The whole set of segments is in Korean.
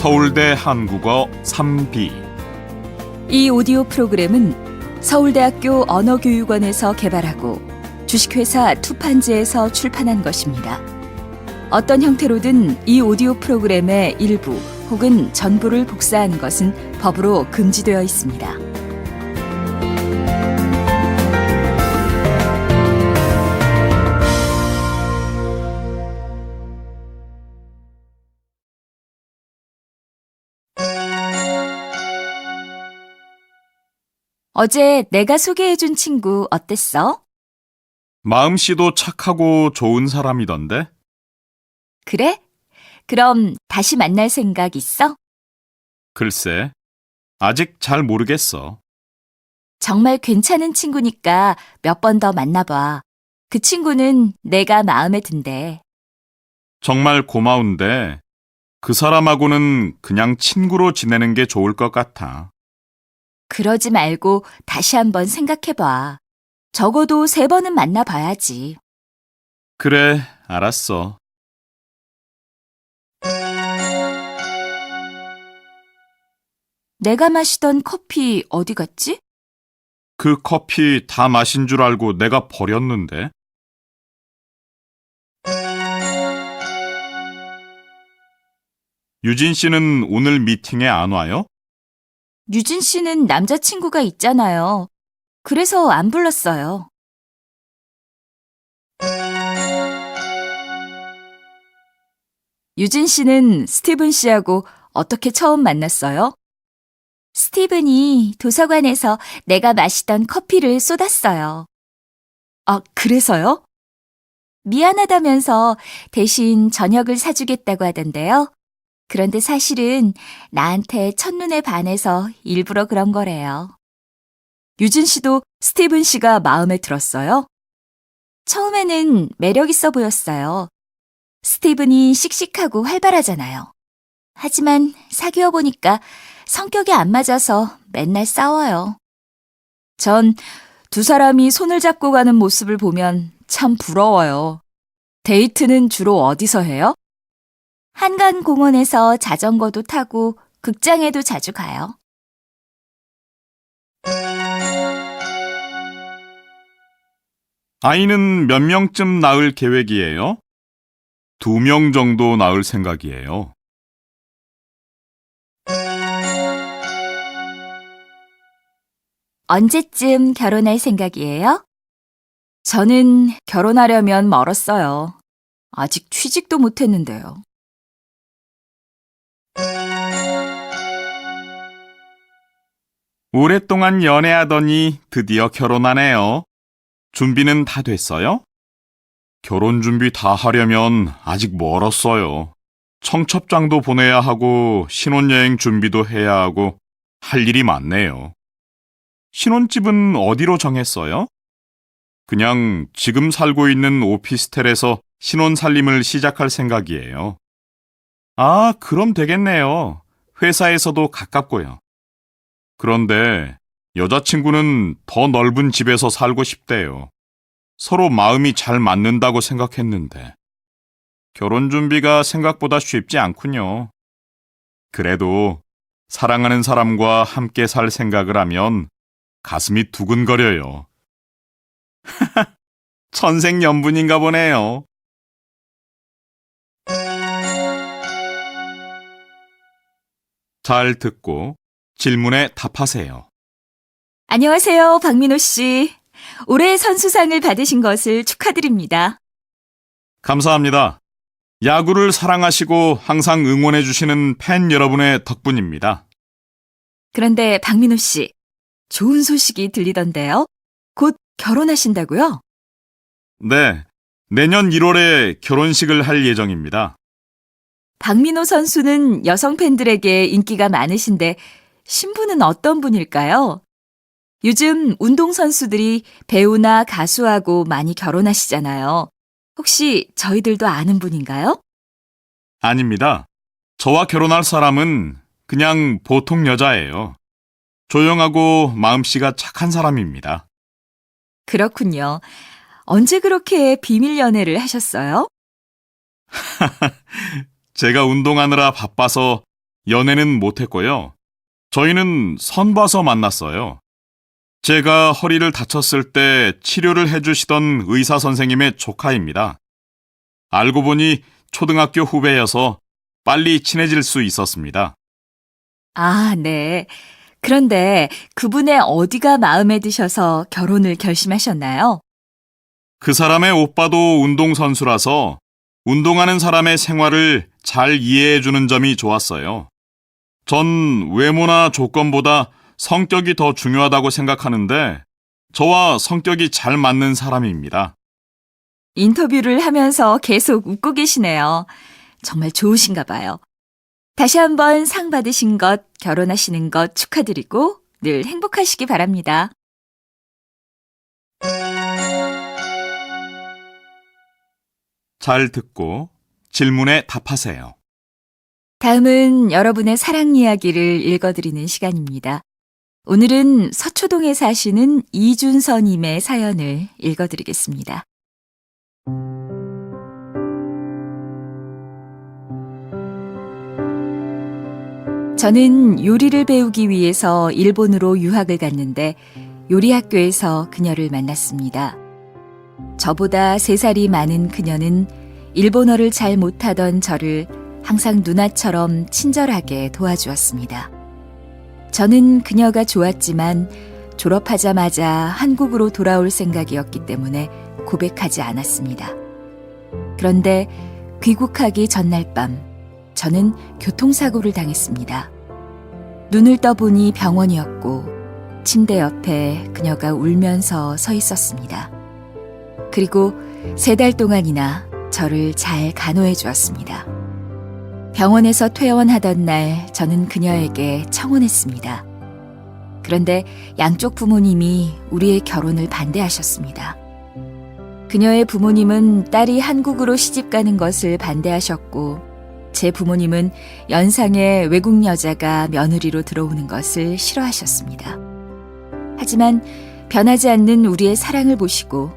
서울대 한국어 3B. 이 오디오 프로그램은 서울대학교 언어교육원에서 개발하고 주식회사 투판지에서 출판한 것입니다. 어떤 형태로든 이 오디오 프로그램의 일부 혹은 전부를 복사하는 것은 법으로 금지되어 있습니다. 어제 내가 소개해준 친구 어땠어? 마음씨도 착하고 좋은 사람이던데? 그래? 그럼 다시 만날 생각 있어? 글쎄, 아직 잘 모르겠어. 정말 괜찮은 친구니까 몇 번 더 만나봐. 그 친구는 내가 마음에 든대. 정말 고마운데 그 사람하고는 그냥 친구로 지내는 게 좋을 것 같아. 그러지 말고 다시 한번 생각해봐. 적어도 3번은 만나봐야지. 그래, 알았어. 내가 마시던 커피 어디 갔지? 그 커피 다 마신 줄 알고 내가 버렸는데. 유진 씨는 오늘 미팅에 안 와요? 유진 씨는 남자친구가 있잖아요. 그래서 안 불렀어요. 유진 씨는 스티븐 씨하고 어떻게 처음 만났어요? 스티븐이 도서관에서 내가 마시던 커피를 쏟았어요. 아, 그래서요? 미안하다면서 대신 저녁을 사주겠다고 하던데요. 그런데 사실은 나한테 첫눈에 반해서 일부러 그런 거래요. 유진 씨도 스티븐 씨가 마음에 들었어요? 처음에는 매력 있어 보였어요. 스티븐이 씩씩하고 활발하잖아요. 하지만 사귀어 보니까 성격이 안 맞아서 맨날 싸워요. 전 두 사람이 손을 잡고 가는 모습을 보면 참 부러워요. 데이트는 주로 어디서 해요? 한강공원에서 자전거도 타고 극장에도 자주 가요. 아이는 몇 명쯤 낳을 계획이에요? 2명 정도 낳을 생각이에요. 언제쯤 결혼할 생각이에요? 저는 결혼하려면 멀었어요. 아직 취직도 못했는데요. 오랫동안 연애하더니 드디어 결혼하네요. 준비는 다 됐어요? 결혼 준비 다 하려면 아직 멀었어요. 청첩장도 보내야 하고 신혼여행 준비도 해야 하고 할 일이 많네요. 신혼집은 어디로 정했어요? 그냥 지금 살고 있는 오피스텔에서 신혼 살림을 시작할 생각이에요. 아, 그럼 되겠네요. 회사에서도 가깝고요. 그런데 여자친구는 더 넓은 집에서 살고 싶대요. 서로 마음이 잘 맞는다고 생각했는데. 결혼 준비가 생각보다 쉽지 않군요. 그래도 사랑하는 사람과 함께 살 생각을 하면 가슴이 두근거려요. 천생연분인가 보네요. 잘 듣고 질문에 답하세요. 안녕하세요, 박민호 씨. 올해 선수상을 받으신 것을 축하드립니다. 감사합니다. 야구를 사랑하시고 항상 응원해주시는 팬 여러분의 덕분입니다. 그런데 박민호 씨, 좋은 소식이 들리던데요. 곧 결혼하신다고요? 네, 내년 1월에 결혼식을 할 예정입니다. 박민호 선수는 여성 팬들에게 인기가 많으신데 신부는 어떤 분일까요? 요즘 운동선수들이 배우나 가수하고 많이 결혼하시잖아요. 혹시 저희들도 아는 분인가요? 아닙니다. 저와 결혼할 사람은 그냥 보통 여자예요. 조용하고 마음씨가 착한 사람입니다. 그렇군요. 언제 그렇게 비밀 연애를 하셨어요? 제가 운동하느라 바빠서 연애는 못했고요. 저희는 선 봐서 만났어요. 제가 허리를 다쳤을 때 치료를 해주시던 의사 선생님의 조카입니다. 알고 보니 초등학교 후배여서 빨리 친해질 수 있었습니다. 아, 네. 그런데 그분의 어디가 마음에 드셔서 결혼을 결심하셨나요? 그 사람의 오빠도 운동선수라서 운동하는 사람의 생활을 잘 이해해주는 점이 좋았어요. 전 외모나 조건보다 성격이 더 중요하다고 생각하는데 저와 성격이 잘 맞는 사람입니다. 인터뷰를 하면서 계속 웃고 계시네요. 정말 좋으신가 봐요. 다시 한번 상 받으신 것, 결혼하시는 것 축하드리고 늘 행복하시기 바랍니다. 잘 듣고 질문에 답하세요. 다음은 여러분의 사랑 이야기를 읽어드리는 시간입니다. 오늘은 서초동에 사시는 이준서님의 사연을 읽어드리겠습니다. 저는 요리를 배우기 위해서 일본으로 유학을 갔는데 요리 학교에서 그녀를 만났습니다. 저보다 3살이 많은 그녀는 일본어를 잘 못하던 저를 항상 누나처럼 친절하게 도와주었습니다. 저는 그녀가 좋았지만 졸업하자마자 한국으로 돌아올 생각이었기 때문에 고백하지 않았습니다. 그런데 귀국하기 전날 밤 저는 교통사고를 당했습니다. 눈을 떠보니 병원이었고 침대 옆에 그녀가 울면서 서 있었습니다. 그리고 3달 동안이나 저를 잘 간호해 주었습니다. 병원에서 퇴원하던 날 저는 그녀에게 청혼했습니다. 그런데 양쪽 부모님이 우리의 결혼을 반대하셨습니다. 그녀의 부모님은 딸이 한국으로 시집가는 것을 반대하셨고 제 부모님은 연상의 외국 여자가 며느리로 들어오는 것을 싫어하셨습니다. 하지만 변하지 않는 우리의 사랑을 보시고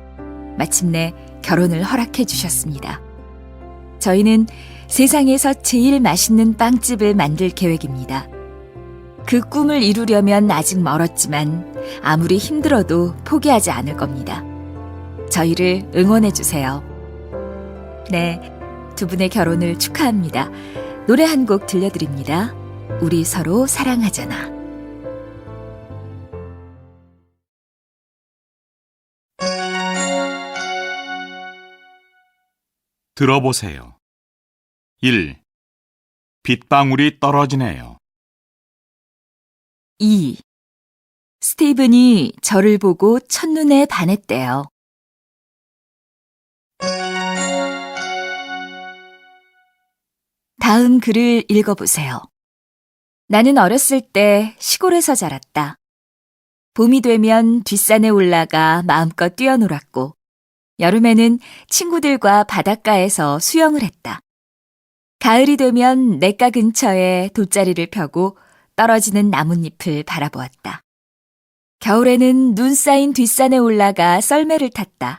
마침내 결혼을 허락해 주셨습니다. 저희는 세상에서 제일 맛있는 빵집을 만들 계획입니다. 그 꿈을 이루려면 아직 멀었지만 아무리 힘들어도 포기하지 않을 겁니다. 저희를 응원해 주세요. 네, 두 분의 결혼을 축하합니다. 노래 한 곡 들려드립니다. 우리 서로 사랑하잖아. 들어보세요. 1. 빗방울이 떨어지네요. 2. 스티븐이 저를 보고 첫눈에 반했대요. 다음 글을 읽어보세요. 나는 어렸을 때 시골에서 자랐다. 봄이 되면 뒷산에 올라가 마음껏 뛰어놀았고, 여름에는 친구들과 바닷가에서 수영을 했다. 가을이 되면 냇가 근처에 돗자리를 펴고 떨어지는 나뭇잎을 바라보았다. 겨울에는 눈 쌓인 뒷산에 올라가 썰매를 탔다.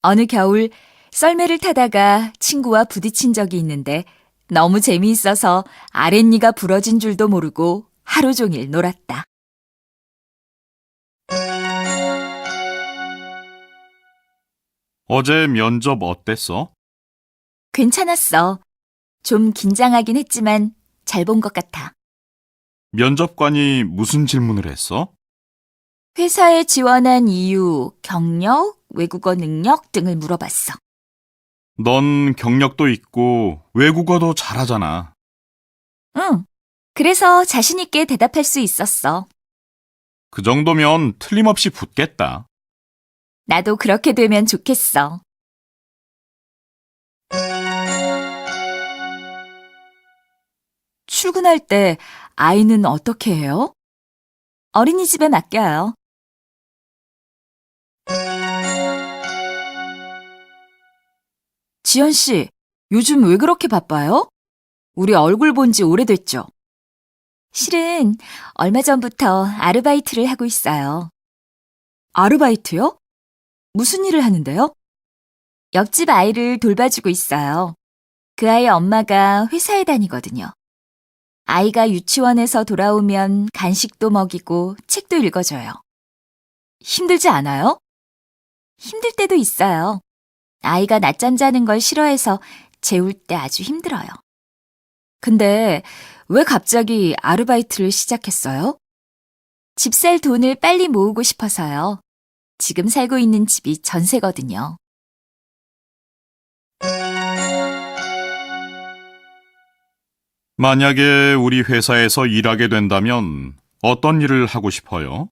어느 겨울 썰매를 타다가 친구와 부딪힌 적이 있는데 너무 재미있어서 아랫니가 부러진 줄도 모르고 하루 종일 놀았다. 어제 면접 어땠어? 괜찮았어. 좀 긴장하긴 했지만 잘 본 것 같아. 면접관이 무슨 질문을 했어? 회사에 지원한 이유, 경력, 외국어 능력 등을 물어봤어. 넌 경력도 있고 외국어도 잘하잖아. 응. 그래서 자신 있게 대답할 수 있었어. 그 정도면 틀림없이 붙겠다. 나도 그렇게 되면 좋겠어. 출근할 때 아이는 어떻게 해요? 어린이집에 맡겨요. 지연 씨, 요즘 왜 그렇게 바빠요? 우리 얼굴 본 지 오래됐죠? 실은 얼마 전부터 아르바이트를 하고 있어요. 아르바이트요? 무슨 일을 하는데요? 옆집 아이를 돌봐주고 있어요. 그 아이 엄마가 회사에 다니거든요. 아이가 유치원에서 돌아오면 간식도 먹이고 책도 읽어줘요. 힘들지 않아요? 힘들 때도 있어요. 아이가 낮잠 자는 걸 싫어해서 재울 때 아주 힘들어요. 근데 왜 갑자기 아르바이트를 시작했어요? 집 살 돈을 빨리 모으고 싶어서요. 지금 살고 있는 집이 전세거든요. 만약에 우리 회사에서 일하게 된다면 어떤 일을 하고 싶어요?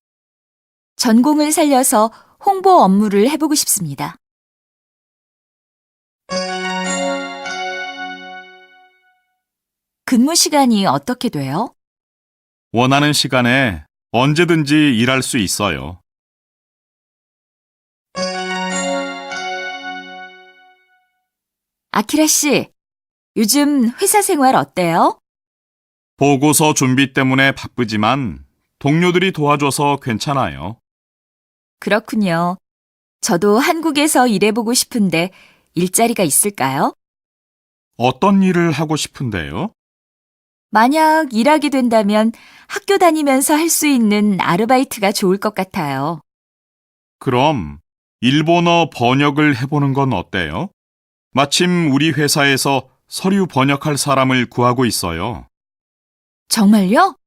전공을 살려서 홍보 업무를 해보고 싶습니다. 근무 시간이 어떻게 돼요? 원하는 시간에 언제든지 일할 수 있어요. 아키라 씨, 요즘 회사 생활 어때요? 보고서 준비 때문에 바쁘지만 동료들이 도와줘서 괜찮아요. 그렇군요. 저도 한국에서 일해보고 싶은데 일자리가 있을까요? 어떤 일을 하고 싶은데요? 만약 일하게 된다면 학교 다니면서 할 수 있는 아르바이트가 좋을 것 같아요. 그럼 일본어 번역을 해보는 건 어때요? 마침 우리 회사에서 서류 번역할 사람을 구하고 있어요. 정말요?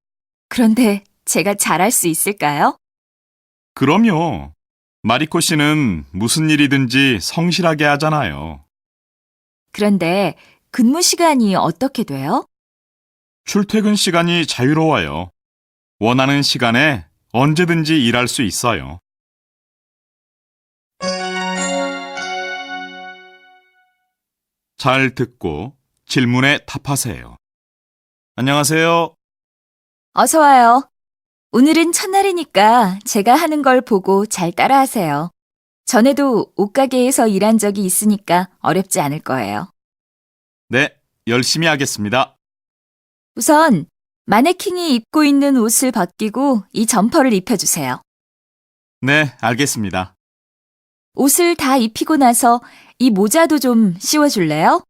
그런데 제가 잘할 수 있을까요? 그럼요. 마리코 씨는 무슨 일이든지 성실하게 하잖아요. 그런데 근무 시간이 어떻게 돼요? 출퇴근 시간이 자유로워요. 원하는 시간에 언제든지 일할 수 있어요. 잘 듣고 질문에 답하세요. 안녕하세요. 어서 와요. 오늘은 첫날이니까 제가 하는 걸 보고 잘 따라하세요. 전에도 옷가게에서 일한 적이 있으니까 어렵지 않을 거예요. 네, 열심히 하겠습니다. 우선 마네킹이 입고 있는 옷을 벗기고 이 점퍼를 입혀주세요. 네, 알겠습니다. 옷을 다 입히고 나서 이 모자도 좀 씌워줄래요?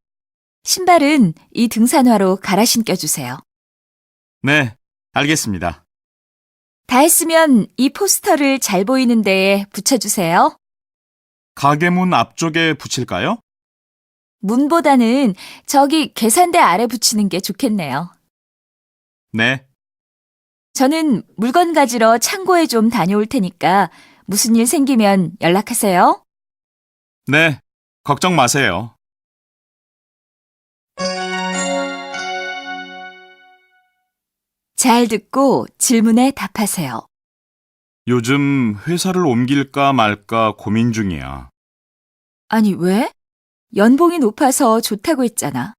신발은 이 등산화로 갈아 신겨주세요. 네, 알겠습니다. 다 했으면 이 포스터를 잘 보이는 데에 붙여주세요. 가게 문 앞쪽에 붙일까요? 문보다는 저기 계산대 아래 붙이는 게 좋겠네요. 네, 저는 물건 가지러 창고에 좀 다녀올 테니까 무슨 일 생기면 연락하세요. 네, 걱정 마세요. 잘 듣고 질문에 답하세요. 요즘 회사를 옮길까 말까 고민 중이야. 아니, 왜? 연봉이 높아서 좋다고 했잖아.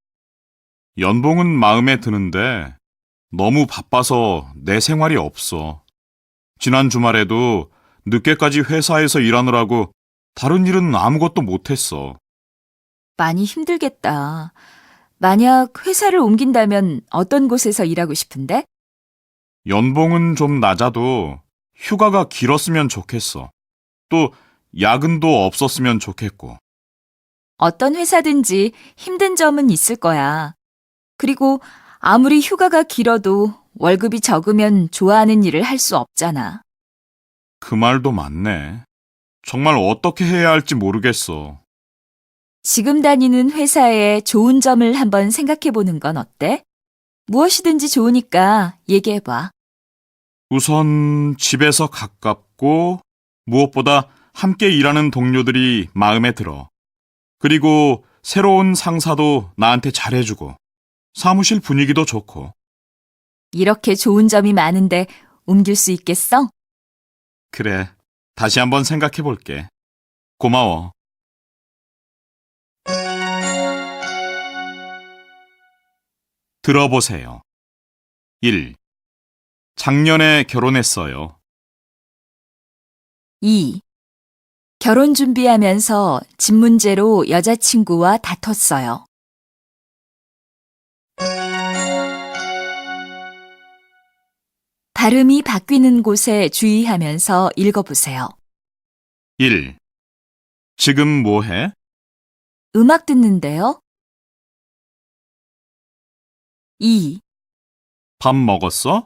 연봉은 마음에 드는데 너무 바빠서 내 생활이 없어. 지난 주말에도 늦게까지 회사에서 일하느라고 다른 일은 아무것도 못했어. 많이 힘들겠다. 만약 회사를 옮긴다면 어떤 곳에서 일하고 싶은데? 연봉은 좀 낮아도 휴가가 길었으면 좋겠어. 또 야근도 없었으면 좋겠고. 어떤 회사든지 힘든 점은 있을 거야. 그리고 아무리 휴가가 길어도 월급이 적으면 좋아하는 일을 할 수 없잖아. 그 말도 맞네. 정말 어떻게 해야 할지 모르겠어. 지금 다니는 회사의 좋은 점을 한번 생각해 보는 건 어때? 무엇이든지 좋으니까 얘기해 봐. 우선 집에서 가깝고 무엇보다 함께 일하는 동료들이 마음에 들어. 그리고 새로운 상사도 나한테 잘해주고 사무실 분위기도 좋고. 이렇게 좋은 점이 많은데 옮길 수 있겠어? 그래, 다시 한번 생각해 볼게. 고마워. 들어보세요. 1. 작년에 결혼했어요. 2. 결혼 준비하면서 집 문제로 여자친구와 다퉜어요. '발음이 바뀌는 곳에 주의하면서 읽어보세요. 1. 지금 뭐 해? 음악 듣는데요. 2. 밥 먹었어?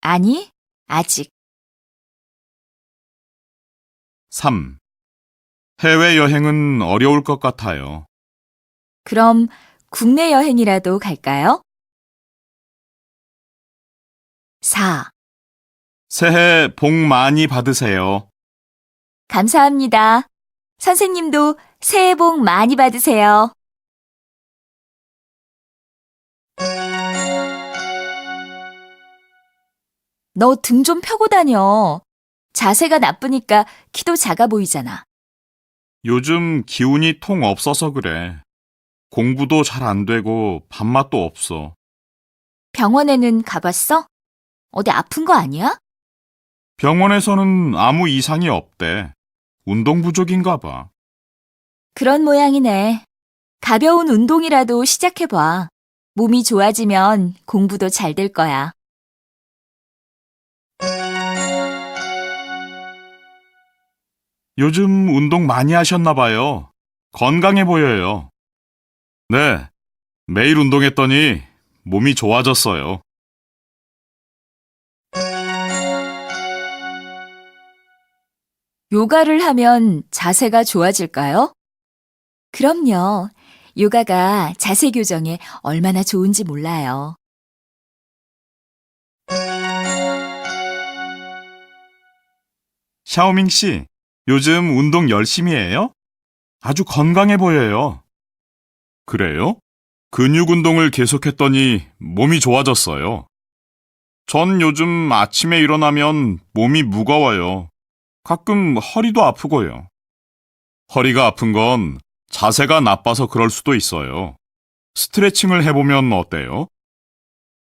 아니, 아직. 3. 해외여행은 어려울 것 같아요. 그럼 국내 여행이라도 갈까요? 4. 새해 복 많이 받으세요. 감사합니다. 선생님도 새해 복 많이 받으세요. 너 등 좀 펴고 다녀. 자세가 나쁘니까 키도 작아 보이잖아. 요즘 기운이 통 없어서 그래. 공부도 잘 안 되고 밥맛도 없어. 병원에는 가봤어? 어디 아픈 거 아니야? 병원에서는 아무 이상이 없대. 운동 부족인가 봐. 그런 모양이네. 가벼운 운동이라도 시작해봐. 몸이 좋아지면 공부도 잘 될 거야. 요즘 운동 많이 하셨나 봐요. 건강해 보여요. 네, 매일 운동했더니 몸이 좋아졌어요. 요가를 하면 자세가 좋아질까요? 그럼요. 요가가 자세 교정에 얼마나 좋은지 몰라요. 샤오밍 씨, 요즘 운동 열심히 해요? 아주 건강해 보여요. 그래요? 근육 운동을 계속했더니 몸이 좋아졌어요. 전 요즘 아침에 일어나면 몸이 무거워요. 가끔 허리도 아프고요. 허리가 아픈 건 자세가 나빠서 그럴 수도 있어요. 스트레칭을 해보면 어때요?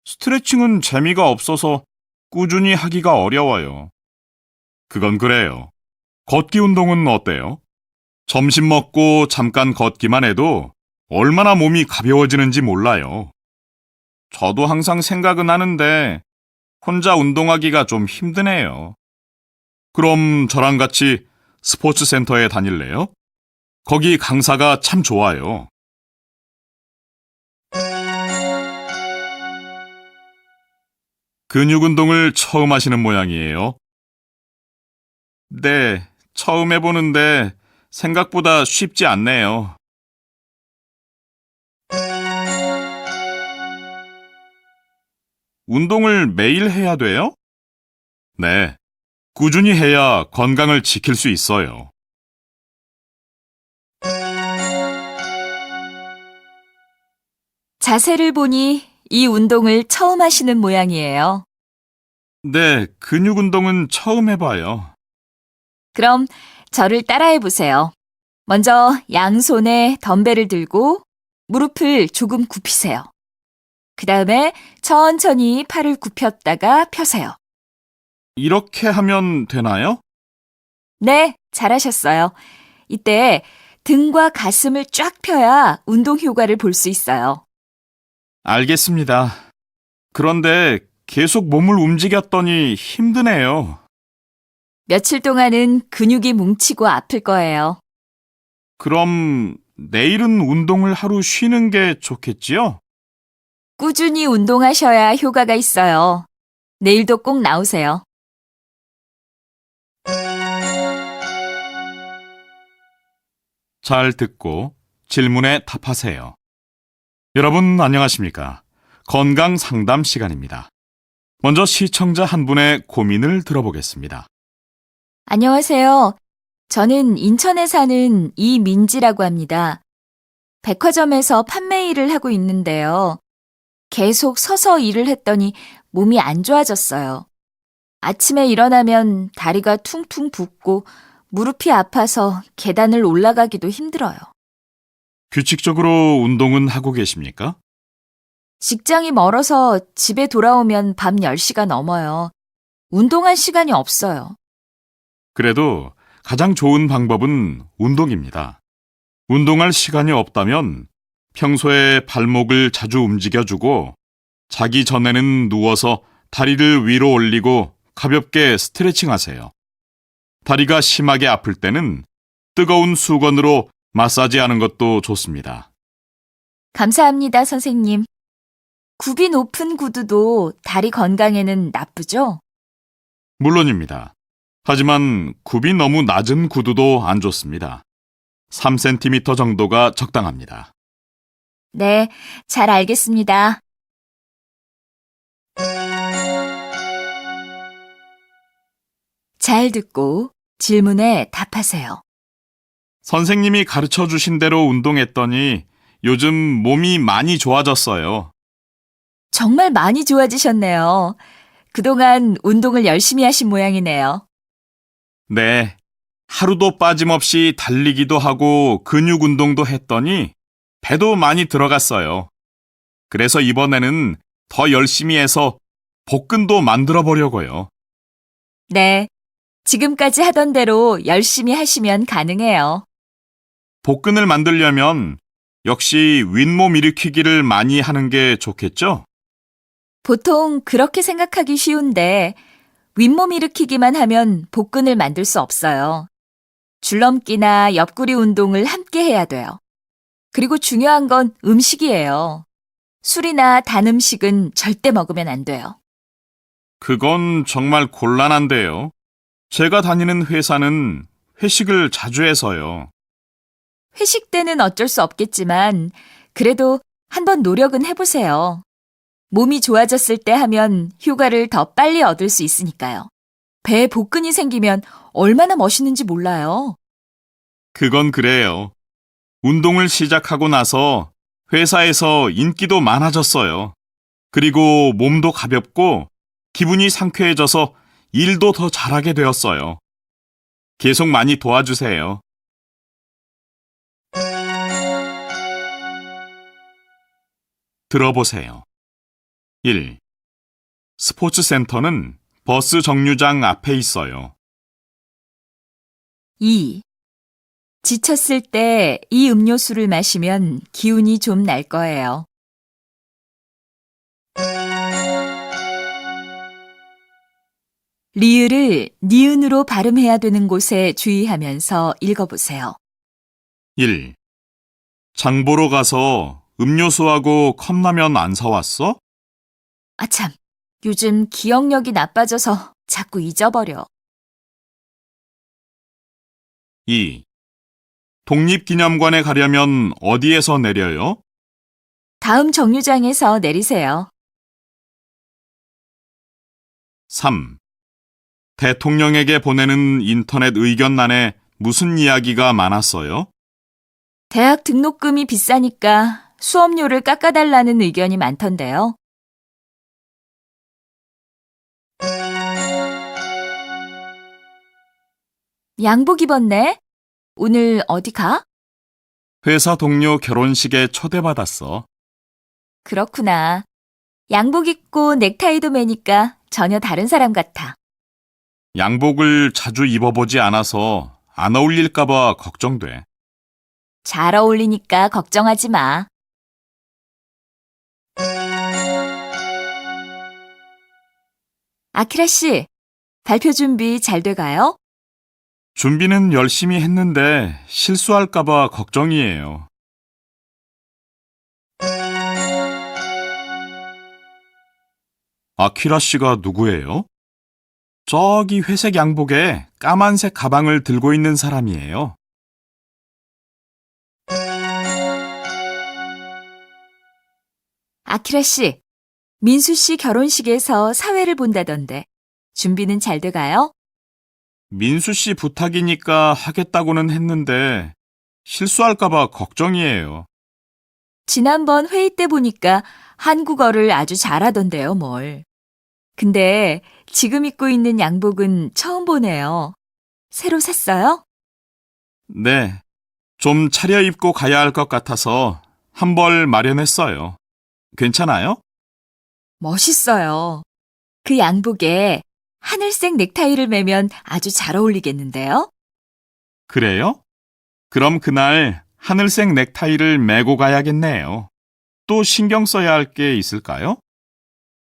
스트레칭은 재미가 없어서 꾸준히 하기가 어려워요. 그건 그래요. 걷기 운동은 어때요? 점심 먹고 잠깐 걷기만 해도 얼마나 몸이 가벼워지는지 몰라요. 저도 항상 생각은 하는데 혼자 운동하기가 좀 힘드네요. 그럼 저랑 같이 스포츠 센터에 다닐래요? 거기 강사가 참 좋아요. 근육 운동을 처음 하시는 모양이에요. 네, 처음 해보는데 생각보다 쉽지 않네요. 운동을 매일 해야 돼요? 네, 꾸준히 해야 건강을 지킬 수 있어요. 자세를 보니 이 운동을 처음 하시는 모양이에요. 네, 근육 운동은 처음 해봐요. 그럼 저를 따라해 보세요. 먼저 양손에 덤벨을 들고 무릎을 조금 굽히세요. 그 다음에 천천히 팔을 굽혔다가 펴세요. 이렇게 하면 되나요? 네, 잘하셨어요. 이때 등과 가슴을 쫙 펴야 운동 효과를 볼 수 있어요. 알겠습니다. 그런데 계속 몸을 움직였더니 힘드네요. 며칠 동안은 근육이 뭉치고 아플 거예요. 그럼 내일은 운동을 하루 쉬는 게 좋겠지요? 꾸준히 운동하셔야 효과가 있어요. 내일도 꼭 나오세요. 잘 듣고 질문에 답하세요. 여러분 안녕하십니까? 건강 상담 시간입니다. 먼저 시청자 한 분의 고민을 들어보겠습니다. 안녕하세요. 저는 인천에 사는 이민지라고 합니다. 백화점에서 판매 일을 하고 있는데요. 계속 서서 일을 했더니 몸이 안 좋아졌어요. 아침에 일어나면 다리가 퉁퉁 붓고 무릎이 아파서 계단을 올라가기도 힘들어요. 규칙적으로 운동은 하고 계십니까? 직장이 멀어서 집에 돌아오면 밤 10시가 넘어요. 운동할 시간이 없어요. 그래도 가장 좋은 방법은 운동입니다. 운동할 시간이 없다면 평소에 발목을 자주 움직여주고 자기 전에는 누워서 다리를 위로 올리고 가볍게 스트레칭 하세요. 다리가 심하게 아플 때는 뜨거운 수건으로 마사지하는 것도 좋습니다. 감사합니다, 선생님. 굽이 높은 구두도 다리 건강에는 나쁘죠? 물론입니다. 하지만 굽이 너무 낮은 구두도 안 좋습니다. 3cm 정도가 적당합니다. 네, 잘 알겠습니다. 잘 듣고 질문에 답하세요. 선생님이 가르쳐 주신 대로 운동했더니 요즘 몸이 많이 좋아졌어요. 정말 많이 좋아지셨네요. 그동안 운동을 열심히 하신 모양이네요. 네. 하루도 빠짐없이 달리기도 하고 근육 운동도 했더니 배도 많이 들어갔어요. 그래서 이번에는 더 열심히 해서 복근도 만들어 보려고요. 네, 지금까지 하던 대로 열심히 하시면 가능해요. 복근을 만들려면 역시 윗몸 일으키기를 많이 하는 게 좋겠죠? 보통 그렇게 생각하기 쉬운데 윗몸 일으키기만 하면 복근을 만들 수 없어요. 줄넘기나 옆구리 운동을 함께 해야 돼요. 그리고 중요한 건 음식이에요. 술이나 단 음식은 절대 먹으면 안 돼요. 그건 정말 곤란한데요. 제가 다니는 회사는 회식을 자주 해서요. 회식 때는 어쩔 수 없겠지만 그래도 한번 노력은 해보세요. 몸이 좋아졌을 때 하면 휴가를 더 빨리 얻을 수 있으니까요. 배에 복근이 생기면 얼마나 멋있는지 몰라요. 그건 그래요. 운동을 시작하고 나서 회사에서 인기도 많아졌어요. 그리고 몸도 가볍고 기분이 상쾌해져서 일도 더 잘하게 되었어요. 계속 많이 도와주세요. 들어보세요. 1. 스포츠 센터는 버스 정류장 앞에 있어요. 2. 지쳤을 때 이 음료수를 마시면 기운이 좀 날 거예요. '리을을 니은으로 발음해야 되는 곳에 주의하면서 읽어보세요. 1. 장 보러 가서 음료수하고 컵라면 안 사왔어? 아참, 요즘 기억력이 나빠져서 자꾸 잊어버려. 2. 독립기념관에 가려면 어디에서 내려요? 다음 정류장에서 내리세요. 3. 대통령에게 보내는 인터넷 의견란에 무슨 이야기가 많았어요? 대학 등록금이 비싸니까 수업료를 깎아달라는 의견이 많던데요. 양복 입었네? 오늘 어디 가? 회사 동료 결혼식에 초대받았어. 그렇구나. 양복 입고 넥타이도 매니까 전혀 다른 사람 같아. 양복을 자주 입어보지 않아서 안 어울릴까봐 걱정돼. 잘 어울리니까 걱정하지 마. 아키라 씨, 발표 준비 잘 돼가요? 준비는 열심히 했는데 실수할까봐 걱정이에요. 아키라 씨가 누구예요? 저기 회색 양복에 까만색 가방을 들고 있는 사람이에요. 아키라 씨, 민수 씨 결혼식에서 사회를 본다던데 준비는 잘 돼가요? 민수 씨 부탁이니까 하겠다고는 했는데 실수할까봐 걱정이에요. 지난번 회의 때 보니까 한국어를 아주 잘하던데요, 뭘. 근데 지금 입고 있는 양복은 처음 보네요. 새로 샀어요? 네, 좀 차려입고 가야 할 것 같아서 한 벌 마련했어요. 괜찮아요? 멋있어요. 그 양복에 하늘색 넥타이를 매면 아주 잘 어울리겠는데요? 그래요? 그럼 그날 하늘색 넥타이를 매고 가야겠네요. 또 신경 써야 할 게 있을까요?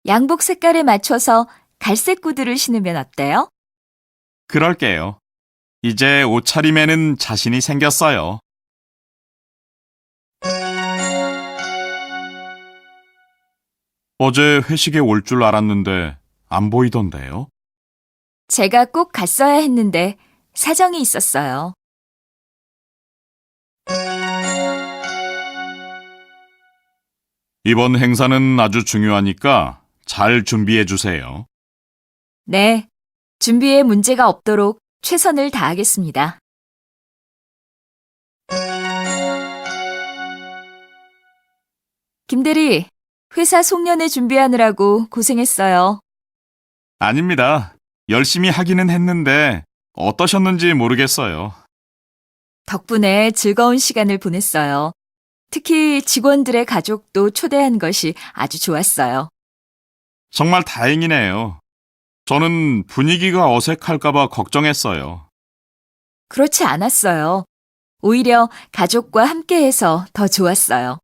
양복 색깔에 맞춰서 갈색 구두를 신으면 어때요? 그럴게요. 이제 옷차림에는 자신이 생겼어요. 어제 회식에 올 줄 알았는데 안 보이던데요? 제가 꼭 갔어야 했는데 사정이 있었어요. 이번 행사는 아주 중요하니까 잘 준비해 주세요. 네, 준비에 문제가 없도록 최선을 다하겠습니다. 김대리, 회사 송년회 준비하느라고 고생했어요. 아닙니다. 열심히 하기는 했는데 어떠셨는지 모르겠어요. 덕분에 즐거운 시간을 보냈어요. 특히 직원들의 가족도 초대한 것이 아주 좋았어요. 정말 다행이네요. 저는 분위기가 어색할까봐 걱정했어요. 그렇지 않았어요. 오히려 가족과 함께해서 더 좋았어요.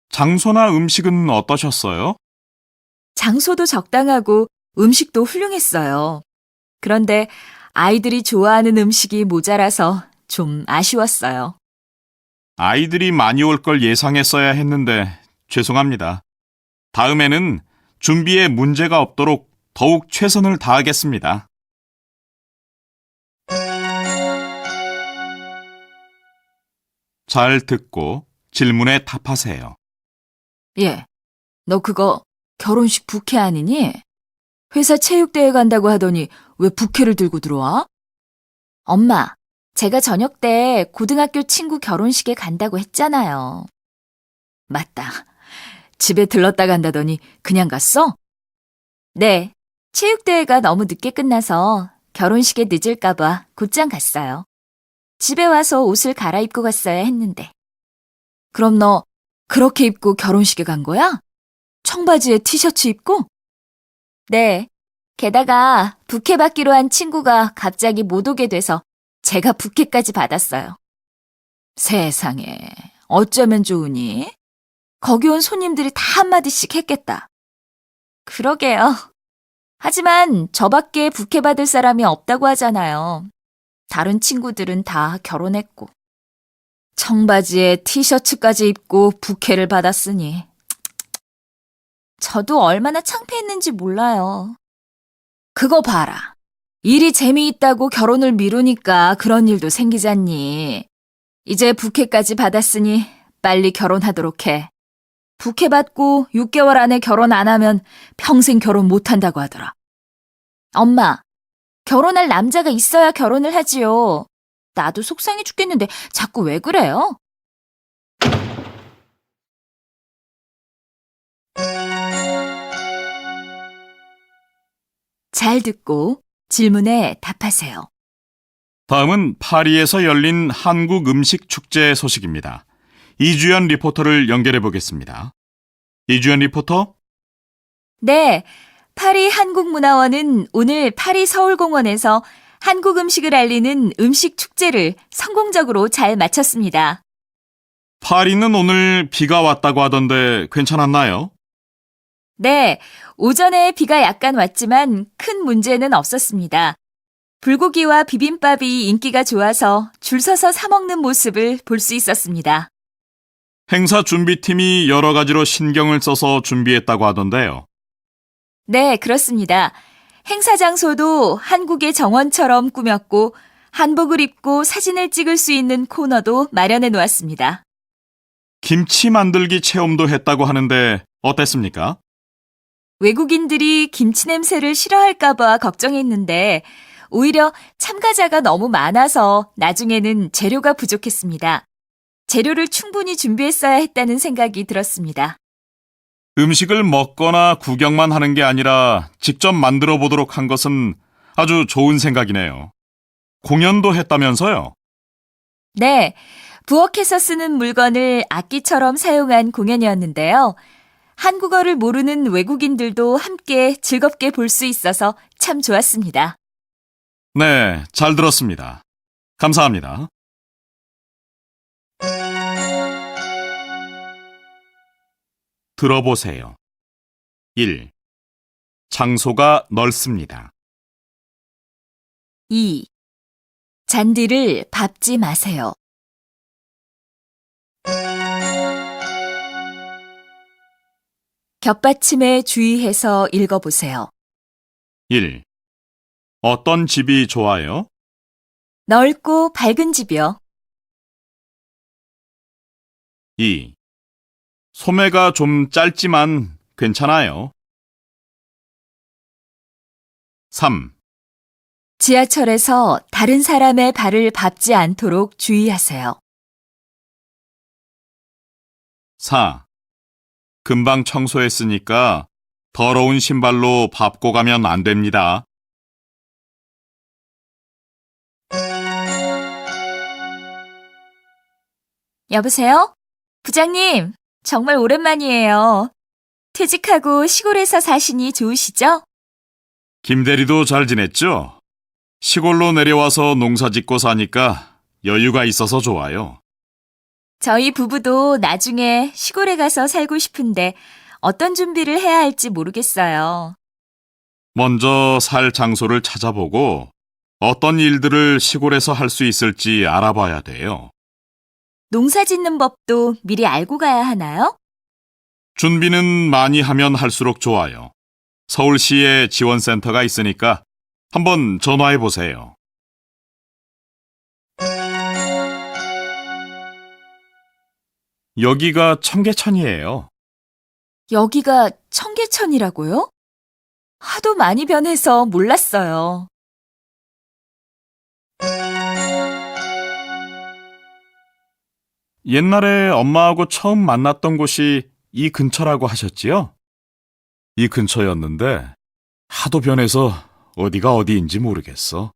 장소나 음식은 어떠셨어요? 장소도 적당하고 음식도 훌륭했어요. 그런데 아이들이 좋아하는 음식이 모자라서 좀 아쉬웠어요. 아이들이 많이 올 걸 예상했어야 했는데 죄송합니다. 다음에는 준비에 문제가 없도록 더욱 최선을 다하겠습니다. 잘 듣고 질문에 답하세요. 예, 너 그거 결혼식 부케 아니니? 회사 체육대회 간다고 하더니 왜 부케를 들고 들어와? 엄마, 제가 저녁 때 고등학교 친구 결혼식에 간다고 했잖아요. 맞다. 집에 들렀다 간다더니 그냥 갔어? 네, 체육대회가 너무 늦게 끝나서 결혼식에 늦을까봐 곧장 갔어요. 집에 와서 옷을 갈아입고 갔어야 했는데. 그럼 너 그렇게 입고 결혼식에 간 거야? 청바지에 티셔츠 입고? 네. 게다가 부케 받기로 한 친구가 갑자기 못 오게 돼서 제가 부케까지 받았어요. 세상에, 어쩌면 좋으니? 거기 온 손님들이 다 한마디씩 했겠다. 그러게요. 하지만 저밖에 부케 받을 사람이 없다고 하잖아요. 다른 친구들은 다 결혼했고. 청바지에 티셔츠까지 입고 부케를 받았으니. 저도 얼마나 창피했는지 몰라요. 그거 봐라. 일이 재미있다고 결혼을 미루니까 그런 일도 생기잖니. 이제 부케까지 받았으니 빨리 결혼하도록 해. 부케 받고 6개월 안에 결혼 안 하면 평생 결혼 못 한다고 하더라. 엄마, 결혼할 남자가 있어야 결혼을 하지요. 나도 속상해 죽겠는데 자꾸 왜 그래요? 잘 듣고 질문에 답하세요. 다음은 파리에서 열린 한국 음식 축제 소식입니다. 이주연 리포터를 연결해 보겠습니다. 이주연 리포터? 네, 파리 한국문화원은 오늘 파리 서울공원에서 한국 음식을 알리는 음식 축제를 성공적으로 잘 마쳤습니다. 파리는 오늘 비가 왔다고 하던데 괜찮았나요? 네, 오전에 비가 약간 왔지만 큰 문제는 없었습니다. 불고기와 비빔밥이 인기가 좋아서 줄 서서 사 먹는 모습을 볼 수 있었습니다. 행사 준비팀이 여러 가지로 신경을 써서 준비했다고 하던데요. 네, 그렇습니다. 행사 장소도 한국의 정원처럼 꾸몄고 한복을 입고 사진을 찍을 수 있는 코너도 마련해 놓았습니다. 김치 만들기 체험도 했다고 하는데 어땠습니까? 외국인들이 김치 냄새를 싫어할까봐 걱정했는데 오히려 참가자가 너무 많아서 나중에는 재료가 부족했습니다. 재료를 충분히 준비했어야 했다는 생각이 들었습니다. 음식을 먹거나 구경만 하는 게 아니라 직접 만들어 보도록 한 것은 아주 좋은 생각이네요. 공연도 했다면서요? 네, 부엌에서 쓰는 물건을 악기처럼 사용한 공연이었는데요. 한국어를 모르는 외국인들도 함께 즐겁게 볼 수 있어서 참 좋았습니다. 네, 잘 들었습니다. 감사합니다. 들어보세요. 1. 장소가 넓습니다. 2. 잔디를 밟지 마세요. 겹받침에 주의해서 읽어보세요. 1. 어떤 집이 좋아요? 넓고 밝은 집이요. 2. 소매가 좀 짧지만 괜찮아요. 3. 지하철에서 다른 사람의 발을 밟지 않도록 주의하세요. 4. 금방 청소했으니까 더러운 신발로 밟고 가면 안 됩니다. 여보세요? 부장님, 정말 오랜만이에요. 퇴직하고 시골에서 사시니 좋으시죠? 김 대리도 잘 지냈죠? 시골로 내려와서 농사 짓고 사니까 여유가 있어서 좋아요. 저희 부부도 나중에 시골에 가서 살고 싶은데 어떤 준비를 해야 할지 모르겠어요. 먼저 살 장소를 찾아보고 어떤 일들을 시골에서 할 수 있을지 알아봐야 돼요. 농사 짓는 법도 미리 알고 가야 하나요? 준비는 많이 하면 할수록 좋아요. 서울시에 지원센터가 있으니까 한번 전화해 보세요. 여기가 청계천이에요. 여기가 청계천이라고요? 하도 많이 변해서 몰랐어요. 옛날에 엄마하고 처음 만났던 곳이 이 근처라고 하셨지요? 이 근처였는데 하도 변해서 어디가 어디인지 모르겠어.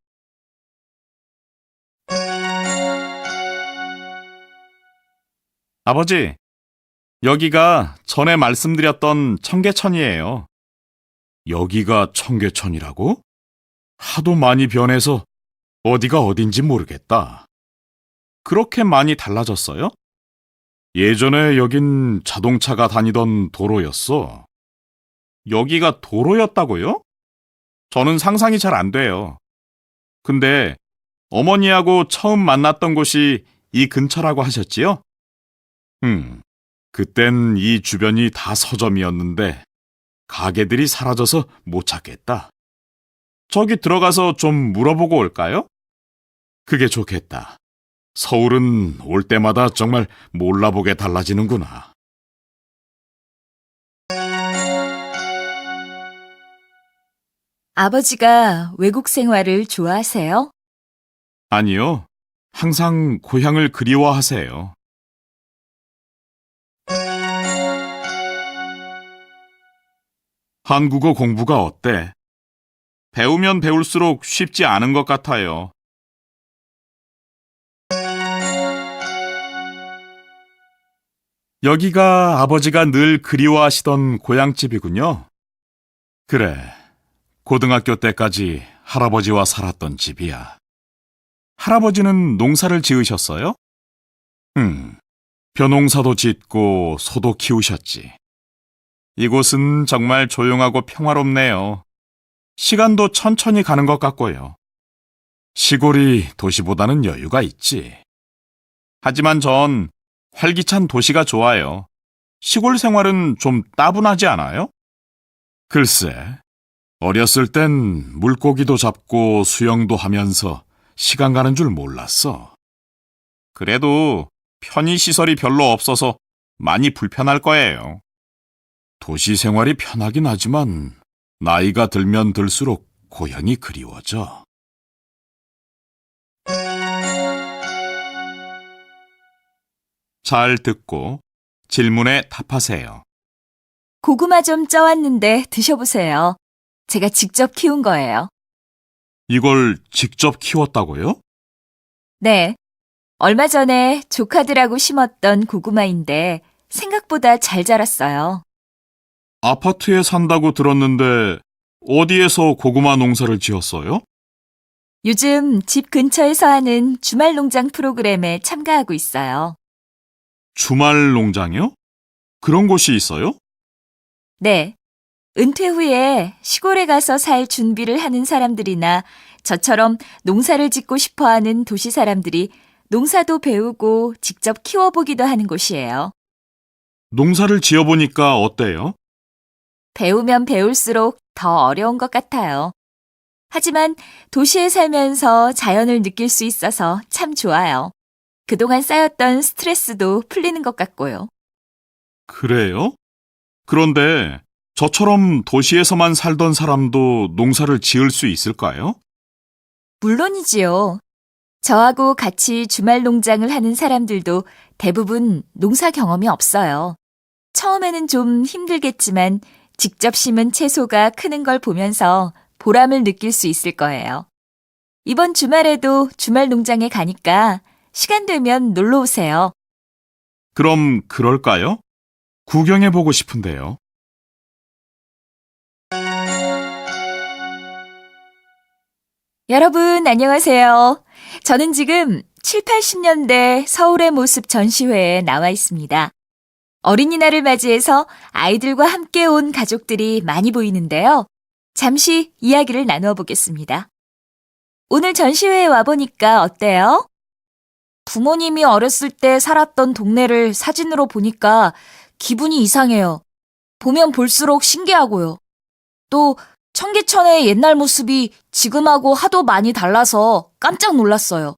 아버지, 여기가 전에 말씀드렸던 청계천이에요. 여기가 청계천이라고? 하도 많이 변해서 어디가 어딘지 모르겠다. 그렇게 많이 달라졌어요? 예전에 여긴 자동차가 다니던 도로였어. 여기가 도로였다고요? 저는 상상이 잘 안 돼요. 근데 어머니하고 처음 만났던 곳이 이 근처라고 하셨지요? 그땐 이 주변이 다 서점이었는데 가게들이 사라져서 못 찾겠다. 저기 들어가서 좀 물어보고 올까요? 그게 좋겠다. 서울은 올 때마다 정말 몰라보게 달라지는구나. 아버지가 외국 생활을 좋아하세요? 아니요. 항상 고향을 그리워하세요. 한국어 공부가 어때? 배우면 배울수록 쉽지 않은 것 같아요. 여기가 아버지가 늘 그리워하시던 고향집이군요. 그래, 고등학교 때까지 할아버지와 살았던 집이야. 할아버지는 농사를 지으셨어요? 벼농사도 짓고 소도 키우셨지. 이곳은 정말 조용하고 평화롭네요. 시간도 천천히 가는 것 같고요. 시골이 도시보다는 여유가 있지. 하지만 전 활기찬 도시가 좋아요. 시골 생활은 좀 따분하지 않아요? 글쎄, 어렸을 땐 물고기도 잡고 수영도 하면서 시간 가는 줄 몰랐어. 그래도 편의시설이 별로 없어서 많이 불편할 거예요. 도시 생활이 편하긴 하지만 나이가 들면 들수록 고향이 그리워져. 잘 듣고 질문에 답하세요. 고구마 좀 쪄왔는데 드셔보세요. 제가 직접 키운 거예요. 이걸 직접 키웠다고요? 네. 얼마 전에 조카들하고 심었던 고구마인데 생각보다 잘 자랐어요. 아파트에 산다고 들었는데 어디에서 고구마 농사를 지었어요? 요즘 집 근처에서 하는 주말 농장 프로그램에 참가하고 있어요. 주말 농장이요? 그런 곳이 있어요? 네. 은퇴 후에 시골에 가서 살 준비를 하는 사람들이나 저처럼 농사를 짓고 싶어 하는 도시 사람들이 농사도 배우고 직접 키워보기도 하는 곳이에요. 농사를 지어보니까 어때요? 배우면 배울수록 더 어려운 것 같아요. 하지만 도시에 살면서 자연을 느낄 수 있어서 참 좋아요. 그동안 쌓였던 스트레스도 풀리는 것 같고요. 그래요? 그런데 저처럼 도시에서만 살던 사람도 농사를 지을 수 있을까요? 물론이지요. 저하고 같이 주말 농장을 하는 사람들도 대부분 농사 경험이 없어요. 처음에는 좀 힘들겠지만 직접 심은 채소가 크는 걸 보면서 보람을 느낄 수 있을 거예요. 이번 주말에도 주말 농장에 가니까 시간 되면 놀러 오세요. 그럼 그럴까요? 구경해보고 싶은데요. 여러분, 안녕하세요. 저는 지금 7, 80년대 서울의 모습 전시회에 나와 있습니다. 어린이날을 맞이해서 아이들과 함께 온 가족들이 많이 보이는데요. 잠시 이야기를 나누어 보겠습니다. 오늘 전시회에 와보니까 어때요? 부모님이 어렸을 때 살았던 동네를 사진으로 보니까 기분이 이상해요. 보면 볼수록 신기하고요. 또 청계천의 옛날 모습이 지금하고 하도 많이 달라서 깜짝 놀랐어요.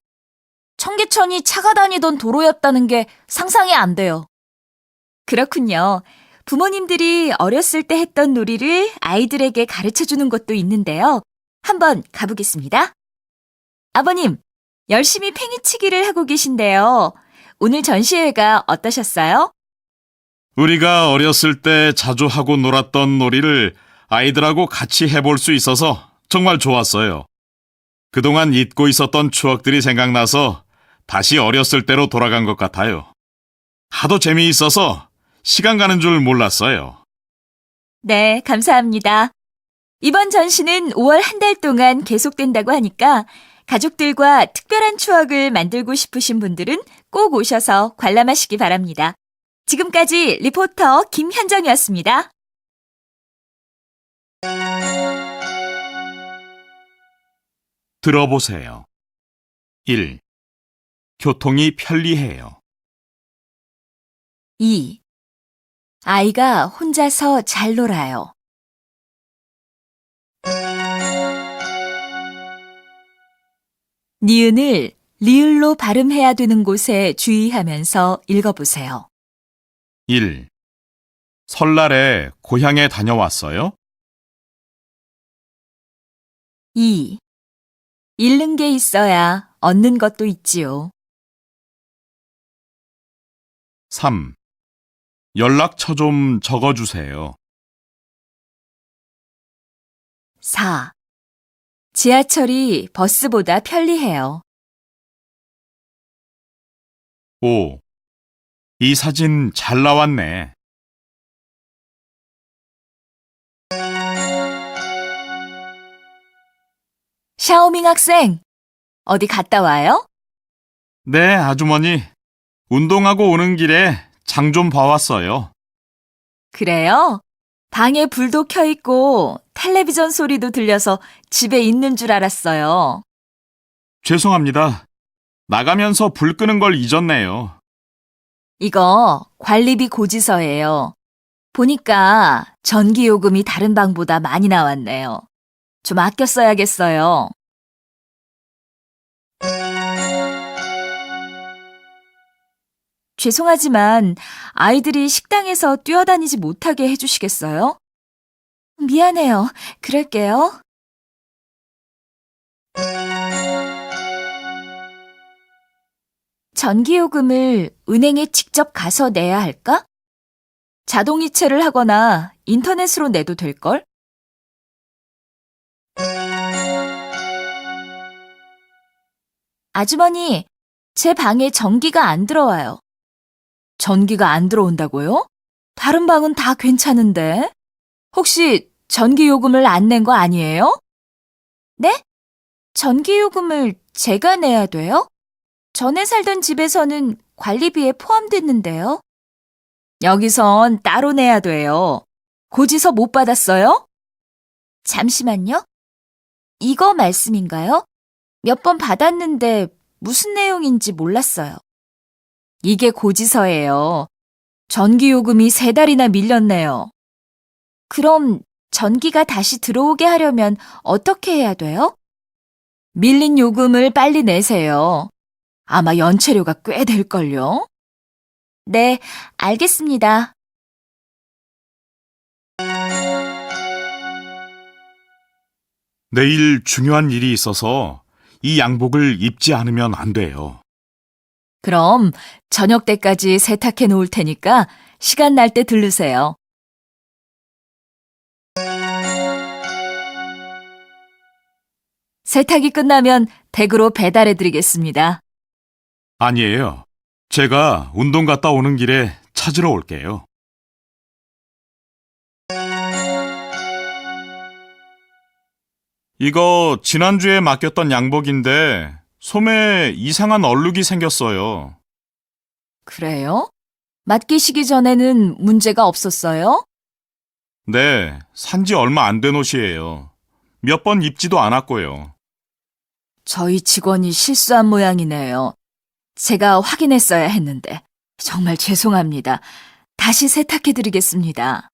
청계천이 차가 다니던 도로였다는 게 상상이 안 돼요. 그렇군요. 부모님들이 어렸을 때 했던 놀이를 아이들에게 가르쳐주는 것도 있는데요. 한번 가보겠습니다. 아버님, 열심히 팽이치기를 하고 계신데요. 오늘 전시회가 어떠셨어요? 우리가 어렸을 때 자주 하고 놀았던 놀이를 아이들하고 같이 해볼 수 있어서 정말 좋았어요. 그동안 잊고 있었던 추억들이 생각나서 다시 어렸을 때로 돌아간 것 같아요. 하도 재미있어서 시간 가는 줄 몰랐어요. 네, 감사합니다. 이번 전시는 5월 한 달 동안 계속된다고 하니까 가족들과 특별한 추억을 만들고 싶으신 분들은 꼭 오셔서 관람하시기 바랍니다. 지금까지 리포터 김현정이었습니다. 들어보세요. 1. 교통이 편리해요. 2. 아이가 혼자서 잘 놀아요. '니은을 리을로 발음해야 되는 곳에 주의하면서 읽어보세요. 1. 설날에 고향에 다녀왔어요? 2. 잃는 게 있어야 얻는 것도 있지요. 3. 연락처 좀 적어주세요. 4. 지하철이 버스보다 편리해요. 5. 이 사진 잘 나왔네. 샤오밍 학생, 어디 갔다 와요? 네, 아주머니. 운동하고 오는 길에 장 좀 봐왔어요. 그래요? 방에 불도 켜 있고 텔레비전 소리도 들려서 집에 있는 줄 알았어요. 죄송합니다. 나가면서 불 끄는 걸 잊었네요. 이거 관리비 고지서예요. 보니까 전기요금이 다른 방보다 많이 나왔네요. 좀 아껴 써야겠어요. 죄송하지만 아이들이 식당에서 뛰어다니지 못하게 해주시겠어요? 미안해요. 그럴게요. 전기요금을 은행에 직접 가서 내야 할까? 자동이체를 하거나 인터넷으로 내도 될걸? 아주머니, 제 방에 전기가 안 들어와요. 전기가 안 들어온다고요? 다른 방은 다 괜찮은데? 혹시 전기요금을 안 낸 거 아니에요? 네? 전기요금을 제가 내야 돼요? 전에 살던 집에서는 관리비에 포함됐는데요. 여기선 따로 내야 돼요. 고지서 못 받았어요? 잠시만요. 이거 말씀인가요? 몇 번 받았는데 무슨 내용인지 몰랐어요. 이게 고지서예요. 전기요금이 3달이나 밀렸네요. 그럼 전기가 다시 들어오게 하려면 어떻게 해야 돼요? 밀린 요금을 빨리 내세요. 아마 연체료가 꽤 될걸요? 네, 알겠습니다. 내일 중요한 일이 있어서 이 양복을 입지 않으면 안 돼요. 그럼 저녁 때까지 세탁해 놓을 테니까 시간 날 때 들르세요. 세탁이 끝나면 댁으로 배달해 드리겠습니다. 아니에요. 제가 운동 갔다 오는 길에 찾으러 올게요. 이거 지난주에 맡겼던 양복인데 소매에 이상한 얼룩이 생겼어요. 그래요? 맡기시기 전에는 문제가 없었어요? 네, 산지 얼마 안 된 옷이에요. 몇 번 입지도 않았고요. 저희 직원이 실수한 모양이네요. 제가 확인했어야 했는데 정말 죄송합니다. 다시 세탁해 드리겠습니다.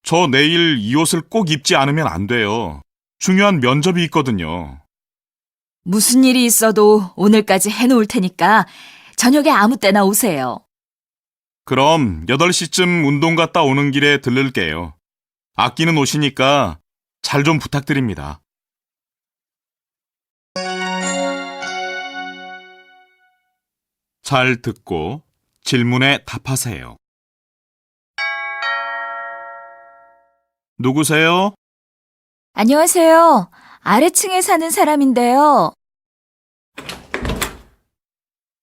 저 내일 이 옷을 꼭 입지 않으면 안 돼요. 중요한 면접이 있거든요. 무슨 일이 있어도 오늘까지 해놓을 테니까 저녁에 아무 때나 오세요. 그럼 8시쯤 운동 갔다 오는 길에 들를게요. 아끼는 옷이니까 잘 좀 부탁드립니다. 잘 듣고 질문에 답하세요. 누구세요? 안녕하세요. 아래층에 사는 사람인데요.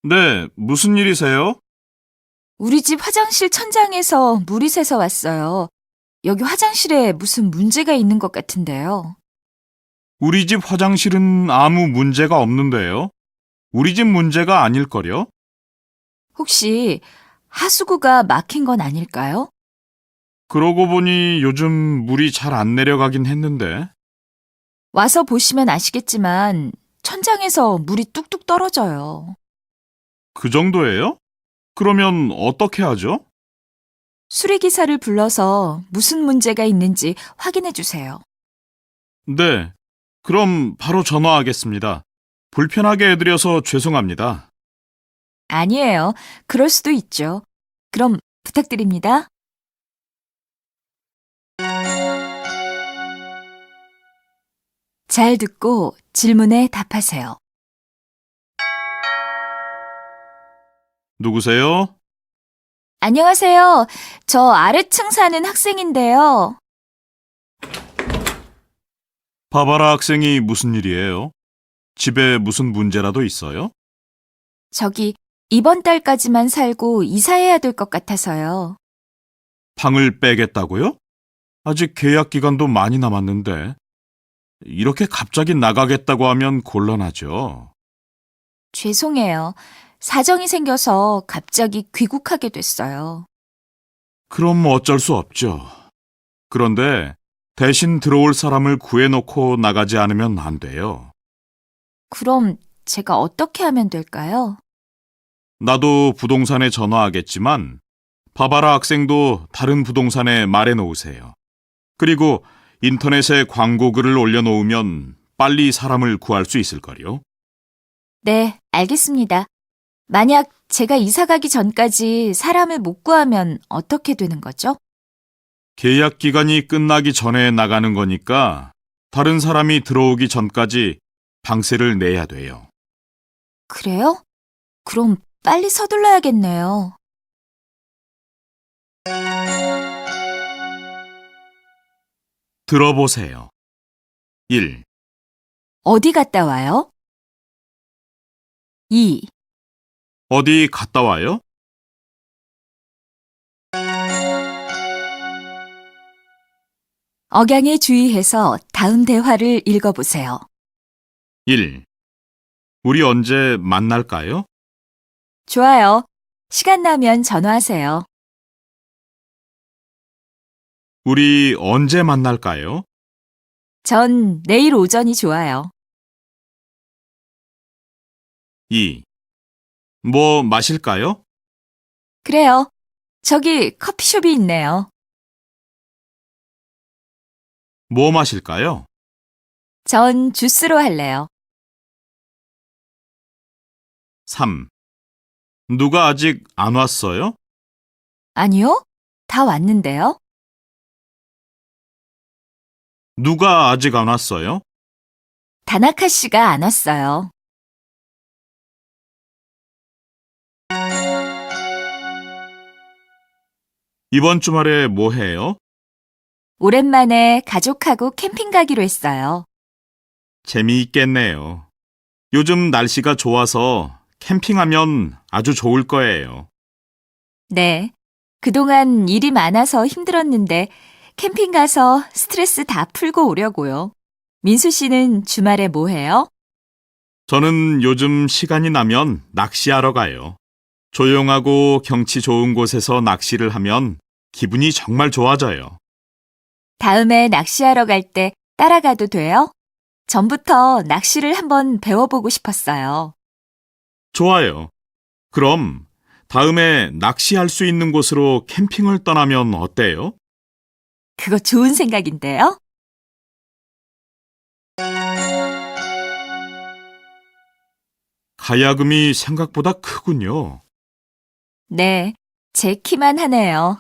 네, 무슨 일이세요? 우리 집 화장실 천장에서 물이 새서 왔어요. 여기 화장실에 무슨 문제가 있는 것 같은데요. 우리 집 화장실은 아무 문제가 없는데요. 우리 집 문제가 아닐걸요? 혹시 하수구가 막힌 건 아닐까요? 그러고 보니 요즘 물이 잘 안 내려가긴 했는데. 와서 보시면 아시겠지만 천장에서 물이 뚝뚝 떨어져요. 그 정도예요? 그러면 어떻게 하죠? 수리기사를 불러서 무슨 문제가 있는지 확인해 주세요. 네, 그럼 바로 전화하겠습니다. 불편하게 해드려서 죄송합니다. 아니에요. 그럴 수도 있죠. 그럼 부탁드립니다. 잘 듣고 질문에 답하세요. 누구세요? 안녕하세요. 저 아래층 사는 학생인데요. 바바라 학생이 무슨 일이에요? 집에 무슨 문제라도 있어요? 저기 이번 달까지만 살고 이사해야 될 것 같아서요. 방을 빼겠다고요? 아직 계약 기간도 많이 남았는데. 이렇게 갑자기 나가겠다고 하면 곤란하죠. 죄송해요. 사정이 생겨서 갑자기 귀국하게 됐어요. 그럼 어쩔 수 없죠. 그런데 대신 들어올 사람을 구해놓고 나가지 않으면 안 돼요. 그럼 제가 어떻게 하면 될까요? 나도 부동산에 전화하겠지만 바바라 학생도 다른 부동산에 말해놓으세요. 그리고 인터넷에 광고 글을 올려놓으면 빨리 사람을 구할 수 있을걸요? 네, 알겠습니다. 만약 제가 이사 가기 전까지 사람을 못 구하면 어떻게 되는 거죠? 계약 기간이 끝나기 전에 나가는 거니까 다른 사람이 들어오기 전까지 방세를 내야 돼요. 그래요? 그럼 빨리 서둘러야겠네요. 들어보세요. 1. 어디 갔다 와요? 2. 어디 갔다 와요? 억양에 주의해서 다음 대화를 읽어보세요. 1. 우리 언제 만날까요? 좋아요. 시간 나면 전화하세요. 우리 언제 만날까요? 전 내일 오전이 좋아요. 2. 뭐 마실까요? 그래요. 저기 커피숍이 있네요. 뭐 마실까요? 전 주스로 할래요. 3. 누가 아직 안 왔어요? 아니요? 다 왔는데요? 누가 아직 안 왔어요? 다나카 씨가 안 왔어요. 이번 주말에 뭐 해요? 오랜만에 가족하고 캠핑 가기로 했어요. 재미있겠네요. 요즘 날씨가 좋아서 캠핑하면 아주 좋을 거예요. 네. 그동안 일이 많아서 힘들었는데 캠핑 가서 스트레스 다 풀고 오려고요. 민수 씨는 주말에 뭐 해요? 저는 요즘 시간이 나면 낚시하러 가요. 조용하고 경치 좋은 곳에서 낚시를 하면 기분이 정말 좋아져요. 다음에 낚시하러 갈 때 따라가도 돼요? 전부터 낚시를 한번 배워보고 싶었어요. 좋아요. 그럼 다음에 낚시할 수 있는 곳으로 캠핑을 떠나면 어때요? 그거 좋은 생각인데요? 가야금이 생각보다 크군요. 네, 제 키만 하네요.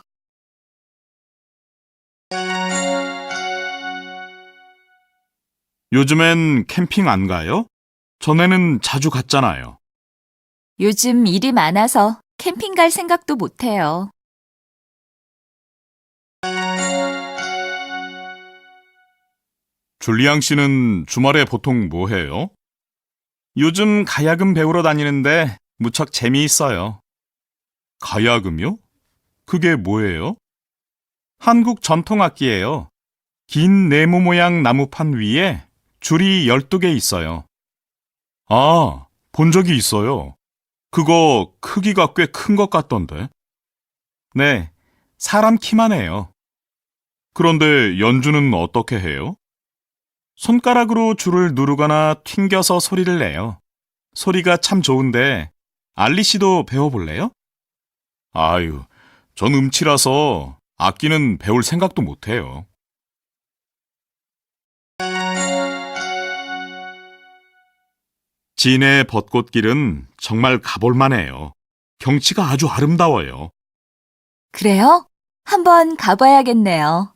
요즘엔 캠핑 안 가요? 전에는 자주 갔잖아요. 요즘 일이 많아서 캠핑 갈 생각도 못 해요. 줄리앙 씨는 주말에 보통 뭐 해요? 요즘 가야금 배우러 다니는데 무척 재미있어요. 가야금요? 그게 뭐예요? 한국 전통악기예요. 긴 네모 모양 나무판 위에 줄이 12개 있어요. 아, 본 적이 있어요. 그거 크기가 꽤 큰 것 같던데. 네, 사람 키만 해요. 그런데 연주는 어떻게 해요? 손가락으로 줄을 누르거나 튕겨서 소리를 내요. 소리가 참 좋은데 알리 씨도 배워볼래요? 아유, 전 음치라서 악기는 배울 생각도 못해요. 진해 벚꽃길은 정말 가볼만해요. 경치가 아주 아름다워요. 그래요? 한번 가봐야겠네요.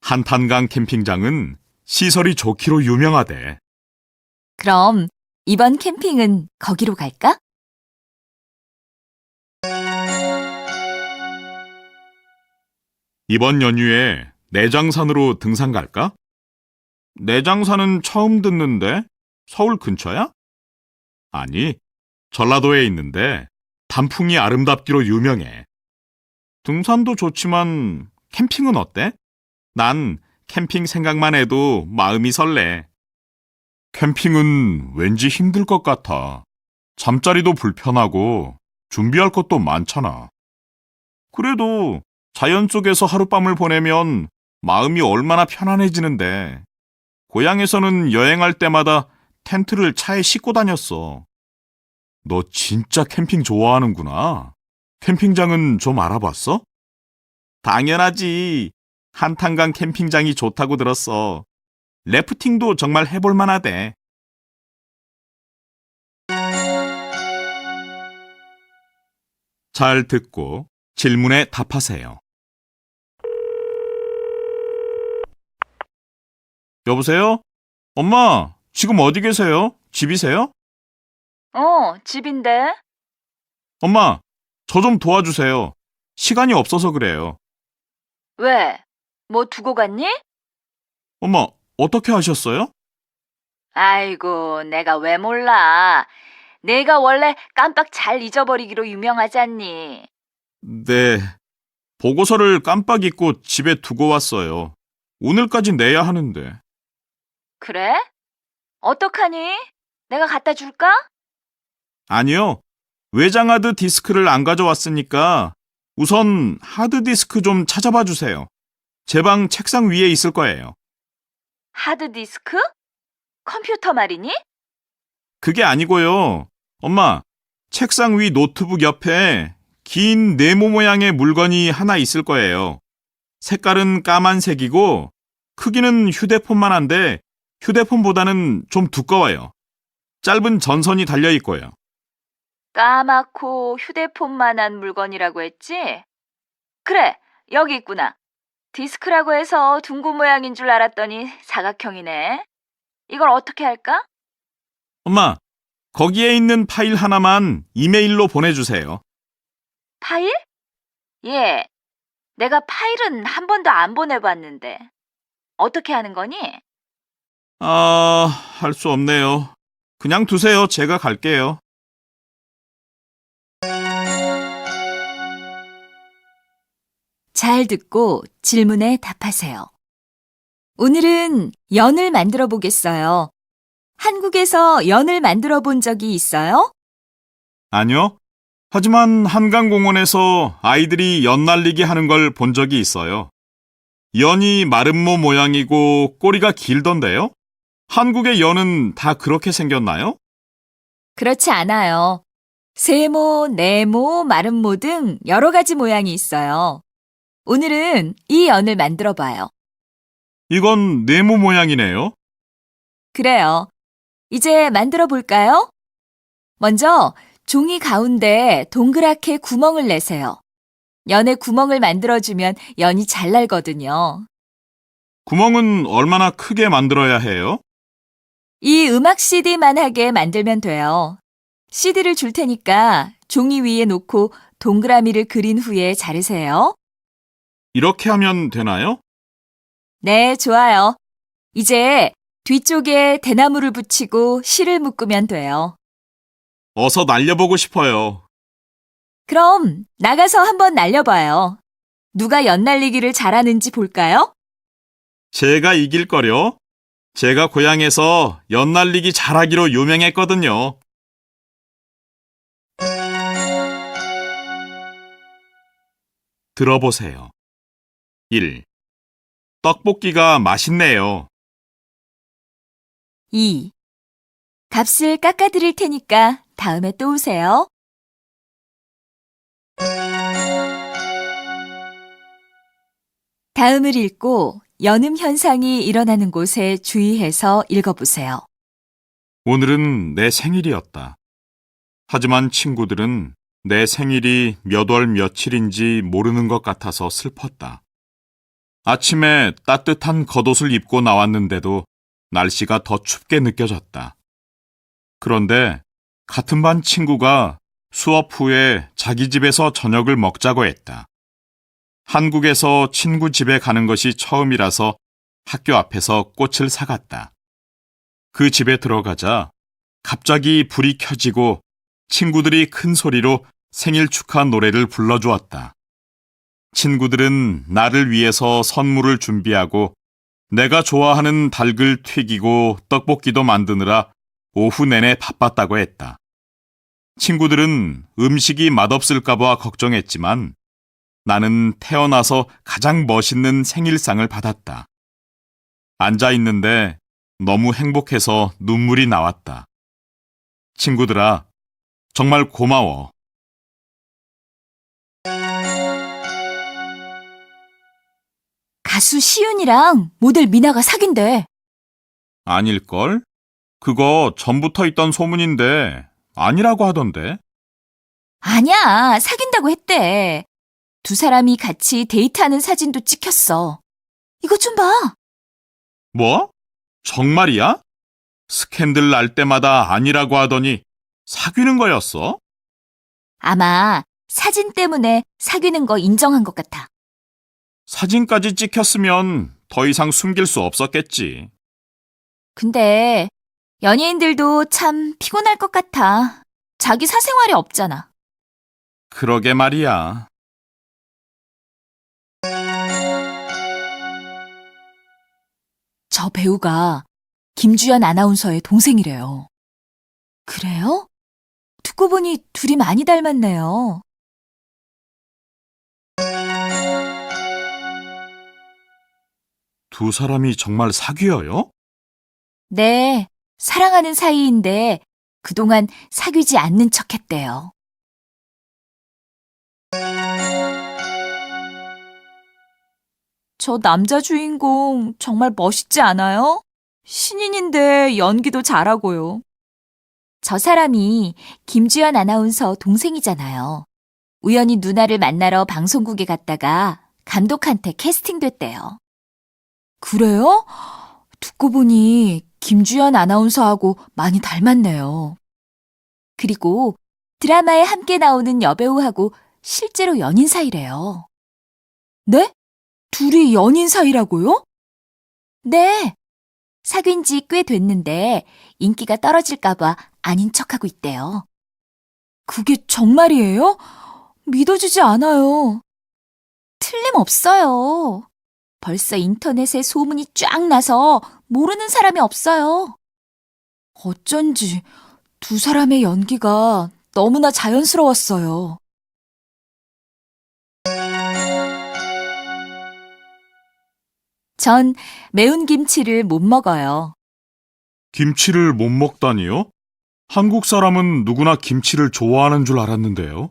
한탄강 캠핑장은 시설이 좋기로 유명하대. 그럼 이번 캠핑은 거기로 갈까? 이번 연휴에 내장산으로 등산 갈까? 내장산은 처음 듣는데 서울 근처야? 아니, 전라도에 있는데 단풍이 아름답기로 유명해. 등산도 좋지만 캠핑은 어때? 난 캠핑 생각만 해도 마음이 설레. 캠핑은 왠지 힘들 것 같아. 잠자리도 불편하고 준비할 것도 많잖아. 그래도 자연 속에서 하룻밤을 보내면 마음이 얼마나 편안해지는데. 고향에서는 여행할 때마다 텐트를 차에 싣고 다녔어. 너 진짜 캠핑 좋아하는구나. 캠핑장은 좀 알아봤어? 당연하지. 한탄강 캠핑장이 좋다고 들었어. 래프팅도 정말 해볼 만하대. 잘 듣고 질문에 답하세요. 여보세요? 엄마, 지금 어디 계세요? 집이세요? 집인데. 엄마, 저 좀 도와주세요. 시간이 없어서 그래요. 왜? 뭐 두고 갔니? 엄마, 어떻게 하셨어요? 아이고, 내가 왜 몰라. 내가 원래 깜빡 잘 잊어버리기로 유명하잖니. 네, 보고서를 깜빡 잊고 집에 두고 왔어요. 오늘까지 내야 하는데. 그래? 어떡하니? 내가 갖다 줄까? 아니요, 외장하드 디스크를 안 가져왔으니까 우선 하드디스크 좀 찾아봐 주세요. 제 방 책상 위에 있을 거예요. 하드디스크? 컴퓨터 말이니? 그게 아니고요. 엄마, 책상 위 노트북 옆에 긴 네모 모양의 물건이 하나 있을 거예요. 색깔은 까만색이고 크기는 휴대폰만 한데 휴대폰보다는 좀 두꺼워요. 짧은 전선이 달려 있고요. 까맣고 휴대폰만한 물건이라고 했지? 그래, 여기 있구나. 디스크라고 해서 둥근 모양인 줄 알았더니 사각형이네. 이걸 어떻게 할까? 엄마, 거기에 있는 파일 하나만 이메일로 보내주세요. 파일? 예, 내가 파일은 한 번도 안 보내봤는데. 어떻게 하는 거니? 할 수 없네요. 그냥 두세요. 제가 갈게요. 잘 듣고 질문에 답하세요. 오늘은 연을 만들어 보겠어요. 한국에서 연을 만들어 본 적이 있어요? 아니요. 하지만 한강공원에서 아이들이 연 날리기 하는 걸 본 적이 있어요. 연이 마름모 모양이고 꼬리가 길던데요? 한국의 연은 다 그렇게 생겼나요? 그렇지 않아요. 세모, 네모, 마름모 등 여러 가지 모양이 있어요. 오늘은 이 연을 만들어 봐요. 이건 네모 모양이네요. 그래요. 이제 만들어 볼까요? 먼저 종이 가운데 동그랗게 구멍을 내세요. 연에 구멍을 만들어주면 연이 잘 날거든요. 구멍은 얼마나 크게 만들어야 해요? 이 음악 CD만 하게 만들면 돼요. CD를 줄 테니까 종이 위에 놓고 동그라미를 그린 후에 자르세요. 이렇게 하면 되나요? 네, 좋아요. 이제 뒤쪽에 대나무를 붙이고 실을 묶으면 돼요. 어서 날려보고 싶어요. 그럼 나가서 한번 날려봐요. 누가 연 날리기를 잘하는지 볼까요? 제가 이길 거려. 제가 고향에서 연 날리기 잘하기로 유명했거든요. 들어보세요. 1. 떡볶이가 맛있네요. 2. 값을 깎아드릴 테니까 다음에 또 오세요. 다음을 읽고 연음 현상이 일어나는 곳에 주의해서 읽어보세요. 오늘은 내 생일이었다. 하지만 친구들은 내 생일이 몇 월 며칠인지 모르는 것 같아서 슬펐다. 아침에 따뜻한 겉옷을 입고 나왔는데도 날씨가 더 춥게 느껴졌다. 그런데 같은 반 친구가 수업 후에 자기 집에서 저녁을 먹자고 했다. 한국에서 친구 집에 가는 것이 처음이라서 학교 앞에서 꽃을 사갔다. 그 집에 들어가자 갑자기 불이 켜지고 친구들이 큰 소리로 생일 축하 노래를 불러주었다. 친구들은 나를 위해서 선물을 준비하고 내가 좋아하는 닭을 튀기고 떡볶이도 만드느라 오후 내내 바빴다고 했다. 친구들은 음식이 맛없을까봐 걱정했지만 나는 태어나서 가장 멋있는 생일상을 받았다. 앉아 있는데 너무 행복해서 눈물이 나왔다. 친구들아, 정말 고마워. 가수 시윤이랑 모델 미나가 사귄대. 아닐걸? 그거 전부터 있던 소문인데 아니라고 하던데. 아니야, 사귄다고 했대. 두 사람이 같이 데이트하는 사진도 찍혔어. 이거 좀 봐. 뭐? 정말이야? 스캔들 날 때마다 아니라고 하더니 사귀는 거였어? 아마 사진 때문에 사귀는 거 인정한 것 같아. 사진까지 찍혔으면 더 이상 숨길 수 없었겠지. 근데 연예인들도 참 피곤할 것 같아. 자기 사생활이 없잖아. 그러게 말이야. 저 배우가 김주연 아나운서의 동생이래요. 그래요? 듣고 보니 둘이 많이 닮았네요. 두 사람이 정말 사귀어요? 네, 사랑하는 사이인데 그동안 사귀지 않는 척 했대요. 저 남자 주인공 정말 멋있지 않아요? 신인인데 연기도 잘하고요. 저 사람이 김주연 아나운서 동생이잖아요. 우연히 누나를 만나러 방송국에 갔다가 감독한테 캐스팅됐대요. 그래요? 듣고 보니 김주연 아나운서하고 많이 닮았네요. 그리고 드라마에 함께 나오는 여배우하고 실제로 연인 사이래요. 네? 둘이 연인 사이라고요? 네. 사귄 지 꽤 됐는데 인기가 떨어질까봐 아닌 척하고 있대요. 그게 정말이에요? 믿어지지 않아요. 틀림없어요. 벌써 인터넷에 소문이 쫙 나서 모르는 사람이 없어요. 어쩐지 두 사람의 연기가 너무나 자연스러웠어요. 전 매운 김치를 못 먹어요. 김치를 못 먹다니요? 한국 사람은 누구나 김치를 좋아하는 줄 알았는데요.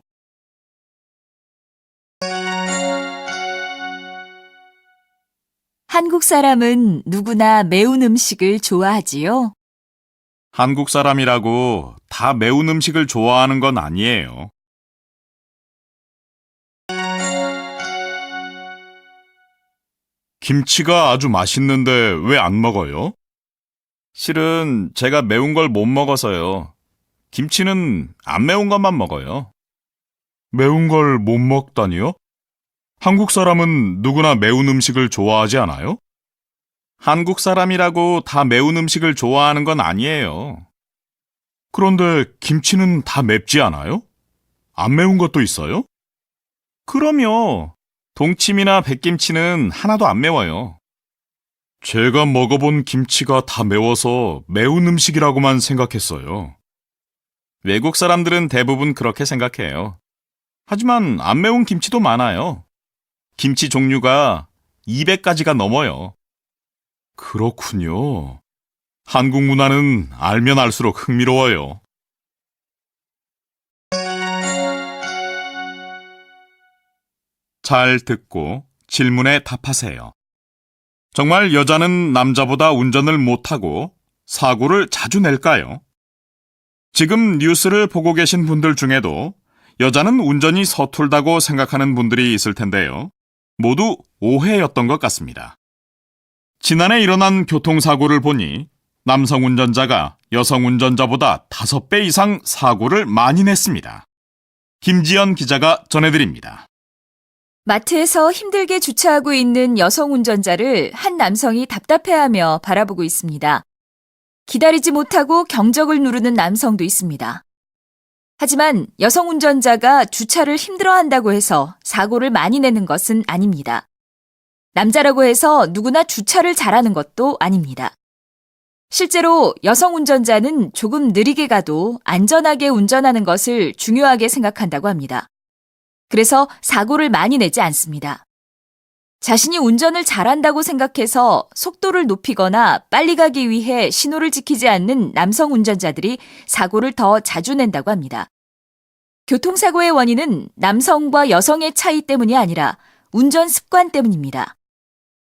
한국 사람은 누구나 매운 음식을 좋아하지요. 한국 사람이라고 다 매운 음식을 좋아하는 건 아니에요. 김치가 아주 맛있는데 왜 안 먹어요? 실은 제가 매운 걸 못 먹어서요. 김치는 안 매운 것만 먹어요. 매운 걸 못 먹다니요? 한국 사람은 누구나 매운 음식을 좋아하지 않아요? 한국 사람이라고 다 매운 음식을 좋아하는 건 아니에요. 그런데 김치는 다 맵지 않아요? 안 매운 것도 있어요? 그럼요. 동치미나 백김치는 하나도 안 매워요. 제가 먹어본 김치가 다 매워서 매운 음식이라고만 생각했어요. 외국 사람들은 대부분 그렇게 생각해요. 하지만 안 매운 김치도 많아요. 김치 종류가 200가지가 넘어요. 그렇군요. 한국 문화는 알면 알수록 흥미로워요. 잘 듣고 질문에 답하세요. 정말 여자는 남자보다 운전을 못하고 사고를 자주 낼까요? 지금 뉴스를 보고 계신 분들 중에도 여자는 운전이 서툴다고 생각하는 분들이 있을 텐데요. 모두 오해였던 것 같습니다. 지난해 일어난 교통사고를 보니 남성 운전자가 여성 운전자보다 5배 이상 사고를 많이 냈습니다. 김지연 기자가 전해드립니다. 마트에서 힘들게 주차하고 있는 여성 운전자를 한 남성이 답답해하며 바라보고 있습니다. 기다리지 못하고 경적을 누르는 남성도 있습니다. 하지만 여성 운전자가 주차를 힘들어한다고 해서 사고를 많이 내는 것은 아닙니다. 남자라고 해서 누구나 주차를 잘하는 것도 아닙니다. 실제로 여성 운전자는 조금 느리게 가도 안전하게 운전하는 것을 중요하게 생각한다고 합니다. 그래서 사고를 많이 내지 않습니다. 자신이 운전을 잘한다고 생각해서 속도를 높이거나 빨리 가기 위해 신호를 지키지 않는 남성 운전자들이 사고를 더 자주 낸다고 합니다. 교통사고의 원인은 남성과 여성의 차이 때문이 아니라 운전 습관 때문입니다.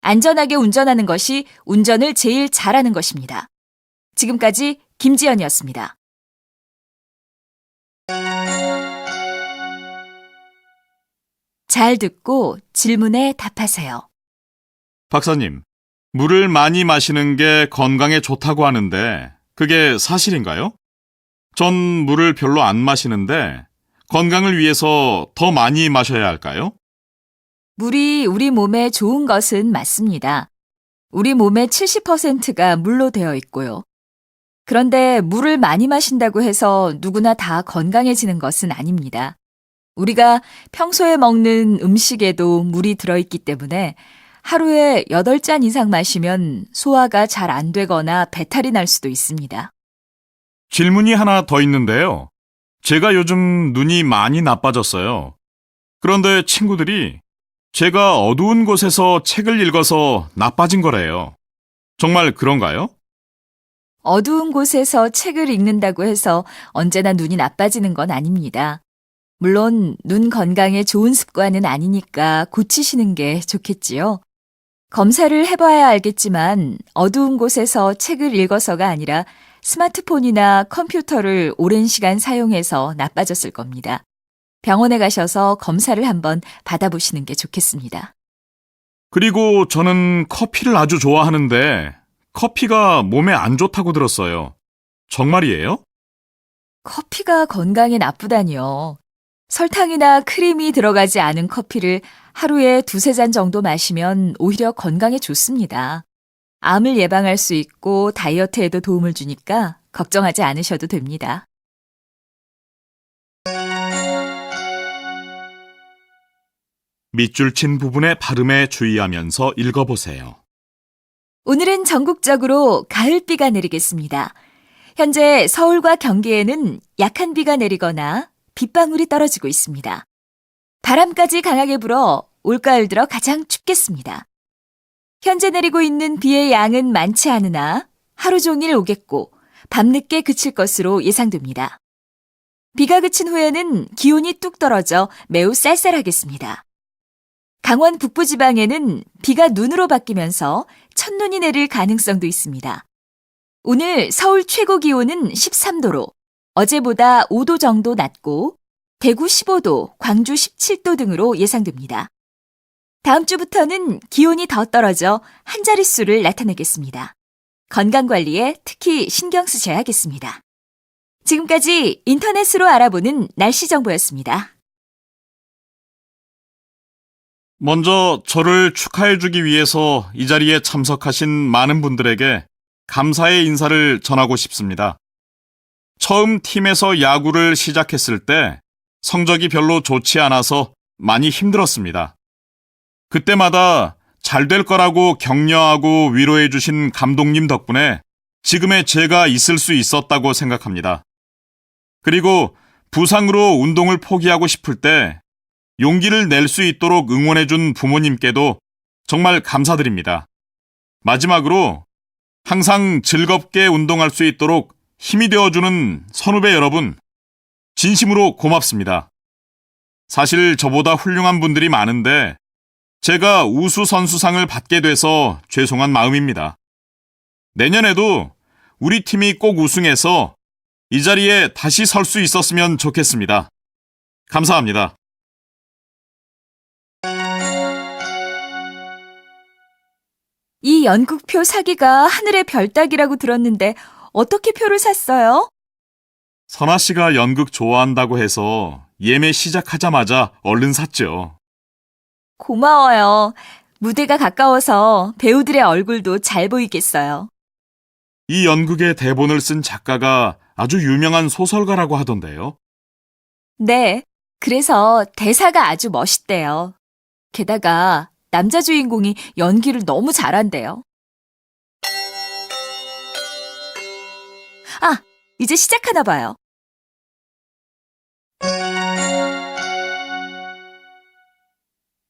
안전하게 운전하는 것이 운전을 제일 잘하는 것입니다. 지금까지 김지연이었습니다. 잘 듣고 질문에 답하세요. 박사님, 물을 많이 마시는 게 건강에 좋다고 하는데 그게 사실인가요? 전 물을 별로 안 마시는데 건강을 위해서 더 많이 마셔야 할까요? 물이 우리 몸에 좋은 것은 맞습니다. 우리 몸의 70%가 물로 되어 있고요. 그런데 물을 많이 마신다고 해서 누구나 다 건강해지는 것은 아닙니다. 우리가 평소에 먹는 음식에도 물이 들어있기 때문에 하루에 8잔 이상 마시면 소화가 잘 안 되거나 배탈이 날 수도 있습니다. 질문이 하나 더 있는데요. 제가 요즘 눈이 많이 나빠졌어요. 그런데 친구들이 제가 어두운 곳에서 책을 읽어서 나빠진 거래요. 정말 그런가요? 어두운 곳에서 책을 읽는다고 해서 언제나 눈이 나빠지는 건 아닙니다. 물론 눈 건강에 좋은 습관은 아니니까 고치시는 게 좋겠지요. 검사를 해봐야 알겠지만 어두운 곳에서 책을 읽어서가 아니라 스마트폰이나 컴퓨터를 오랜 시간 사용해서 나빠졌을 겁니다. 병원에 가셔서 검사를 한번 받아보시는 게 좋겠습니다. 그리고 저는 커피를 아주 좋아하는데 커피가 몸에 안 좋다고 들었어요. 정말이에요? 커피가 건강에 나쁘다니요. 설탕이나 크림이 들어가지 않은 커피를 하루에 두세 잔 정도 마시면 오히려 건강에 좋습니다. 암을 예방할 수 있고 다이어트에도 도움을 주니까 걱정하지 않으셔도 됩니다. 밑줄 친 부분의 발음에 주의하면서 읽어보세요. 오늘은 전국적으로 가을비가 내리겠습니다. 현재 서울과 경기에는 약한 비가 내리거나 빗방울이 떨어지고 있습니다. 바람까지 강하게 불어 올가을 들어 가장 춥겠습니다. 현재 내리고 있는 비의 양은 많지 않으나 하루 종일 오겠고 밤늦게 그칠 것으로 예상됩니다. 비가 그친 후에는 기온이 뚝 떨어져 매우 쌀쌀하겠습니다. 강원 북부지방에는 비가 눈으로 바뀌면서 첫눈이 내릴 가능성도 있습니다. 오늘 서울 최고 기온은 13도로 어제보다 5도 정도 낮고 대구 15도, 광주 17도 등으로 예상됩니다. 다음 주부터는 기온이 더 떨어져 한 자릿수를 나타내겠습니다. 건강관리에 특히 신경 쓰셔야겠습니다. 지금까지 인터넷으로 알아보는 날씨 정보였습니다. 먼저 저를 축하해주기 위해서 이 자리에 참석하신 많은 분들에게 감사의 인사를 전하고 싶습니다. 처음 팀에서 야구를 시작했을 때 성적이 별로 좋지 않아서 많이 힘들었습니다. 그때마다 잘 될 거라고 격려하고 위로해주신 감독님 덕분에 지금의 제가 있을 수 있었다고 생각합니다. 그리고 부상으로 운동을 포기하고 싶을 때 용기를 낼 수 있도록 응원해준 부모님께도 정말 감사드립니다. 마지막으로 항상 즐겁게 운동할 수 있도록 힘이 되어주는 선후배 여러분, 진심으로 고맙습니다. 사실 저보다 훌륭한 분들이 많은데 제가 우수 선수상을 받게 돼서 죄송한 마음입니다. 내년에도 우리 팀이 꼭 우승해서 이 자리에 다시 설 수 있었으면 좋겠습니다. 감사합니다. 이 연극표 사기가 하늘의 별 따기라고 들었는데 어떻게 표를 샀어요? 선아 씨가 연극 좋아한다고 해서 예매 시작하자마자 얼른 샀죠. 고마워요. 무대가 가까워서 배우들의 얼굴도 잘 보이겠어요. 이 연극의 대본을 쓴 작가가 아주 유명한 소설가라고 하던데요. 네, 그래서 대사가 아주 멋있대요. 게다가 남자 주인공이 연기를 너무 잘한대요. 아, 이제 시작하나 봐요.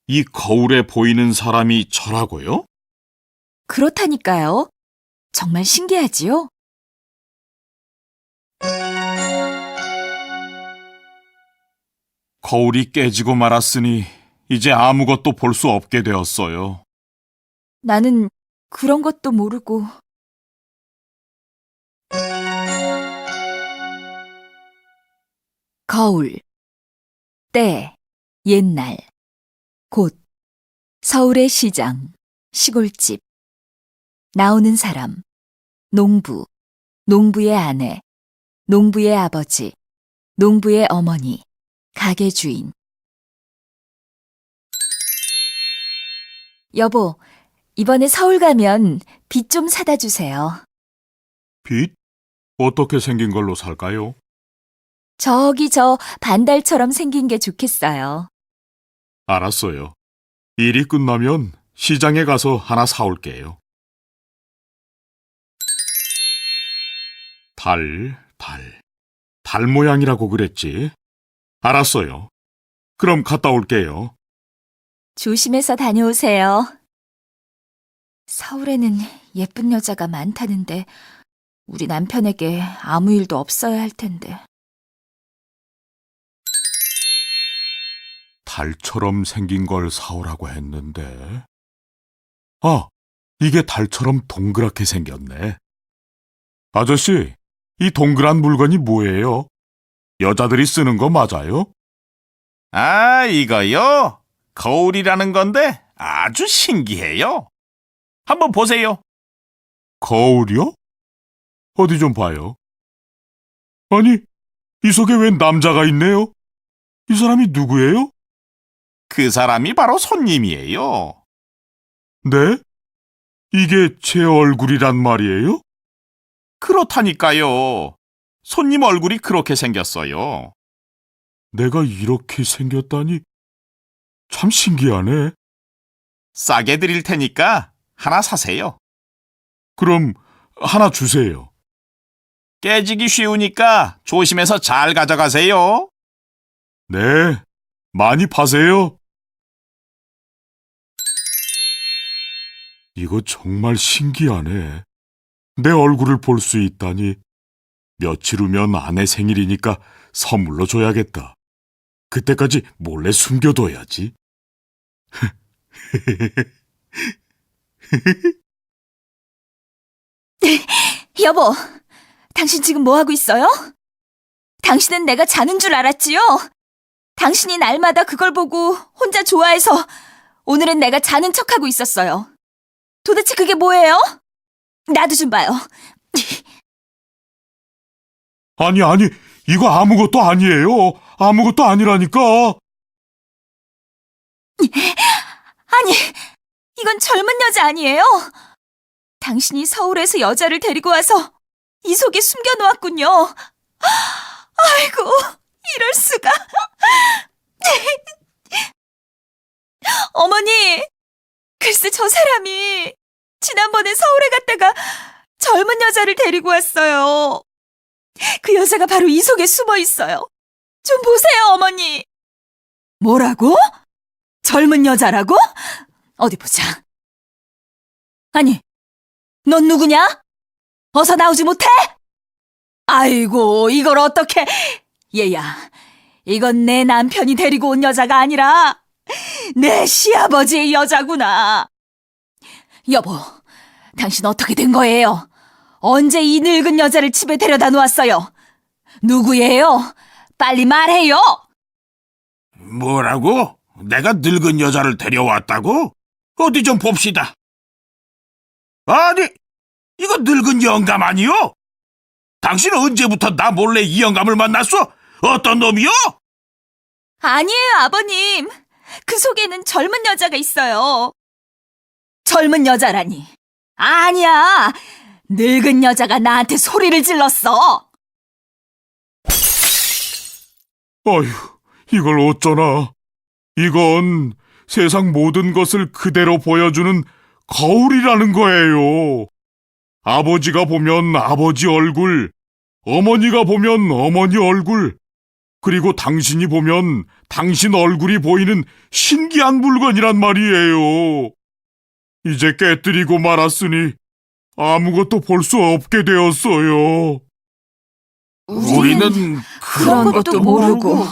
이 거울에 보이는 사람이 저라고요? 그렇다니까요. 정말 신기하지요? 거울이 깨지고 말았으니 이제 아무것도 볼 수 없게 되었어요. 나는 그런 것도 모르고. 거울, 때, 옛날, 곳, 서울의 시장, 시골집, 나오는 사람, 농부, 농부의 아내, 농부의 아버지, 농부의 어머니, 가게 주인. 여보, 이번에 서울 가면 빗 좀 사다 주세요. 빛? 어떻게 생긴 걸로 살까요? 저기 저 반달처럼 생긴 게 좋겠어요. 알았어요. 일이 끝나면 시장에 가서 하나 사올게요. 달 모양이라고 그랬지? 알았어요. 그럼 갔다 올게요. 조심해서 다녀오세요. 서울에는 예쁜 여자가 많다는데 우리 남편에게 아무 일도 없어야 할 텐데. 달처럼 생긴 걸 사오라고 했는데. 아, 이게 달처럼 동그랗게 생겼네. 아저씨, 이 동그란 물건이 뭐예요? 여자들이 쓰는 거 맞아요? 아, 이거요? 거울이라는 건데 아주 신기해요. 한번 보세요. 거울이요? 어디 좀 봐요. 아니, 이 속에 웬 남자가 있네요? 이 사람이 누구예요? 그 사람이 바로 손님이에요. 네? 이게 제 얼굴이란 말이에요? 그렇다니까요. 손님 얼굴이 그렇게 생겼어요. 내가 이렇게 생겼다니 참 신기하네. 싸게 드릴 테니까 하나 사세요. 그럼 하나 주세요. 깨지기 쉬우니까 조심해서 잘 가져가세요. 네, 많이 파세요. 이거 정말 신기하네. 내 얼굴을 볼 수 있다니. 며칠 후면 아내 생일이니까 선물로 줘야겠다. 그때까지 몰래 숨겨둬야지. 여보, 당신 지금 뭐 하고 있어요? 당신은 내가 자는 줄 알았지요? 당신이 날마다 그걸 보고 혼자 좋아해서 오늘은 내가 자는 척하고 있었어요. 도대체 그게 뭐예요? 나도 좀 봐요. 아니, 이거 아무것도 아니에요. 아무것도 아니라니까. 아니, 이건 젊은 여자 아니에요? 당신이 서울에서 여자를 데리고 와서 이 속에 숨겨놓았군요. 아이고, 이럴 수가. 어머니, 글쎄 저 사람이 지난번에 서울에 갔다가 젊은 여자를 데리고 왔어요. 그 여자가 바로 이 속에 숨어 있어요. 좀 보세요, 어머니. 뭐라고? 젊은 여자라고? 어디 보자. 아니, 넌 누구냐? 어서 나오지 못해? 아이고, 이걸 어떻게... 얘야, 이건 내 남편이 데리고 온 여자가 아니라 내 시아버지의 여자구나. 여보, 당신 어떻게 된 거예요? 언제 이 늙은 여자를 집에 데려다 놓았어요? 누구예요? 빨리 말해요. 뭐라고? 내가 늙은 여자를 데려왔다고? 어디 좀 봅시다. 아니, 이거 늙은 영감 아니요? 당신 언제부터 나 몰래 이 영감을 만났어? 어떤 놈이요? 아니에요, 아버님. 그 속에는 젊은 여자가 있어요. 젊은 여자라니. 아니야. 늙은 여자가 나한테 소리를 질렀어. 어휴, 이걸 어쩌나. 이건 세상 모든 것을 그대로 보여주는 거울이라는 거예요. 아버지가 보면 아버지 얼굴, 어머니가 보면 어머니 얼굴, 그리고 당신이 보면 당신 얼굴이 보이는 신기한 물건이란 말이에요. 이제 깨뜨리고 말았으니 아무것도 볼 수 없게 되었어요. 우리는 그런 것도 모르고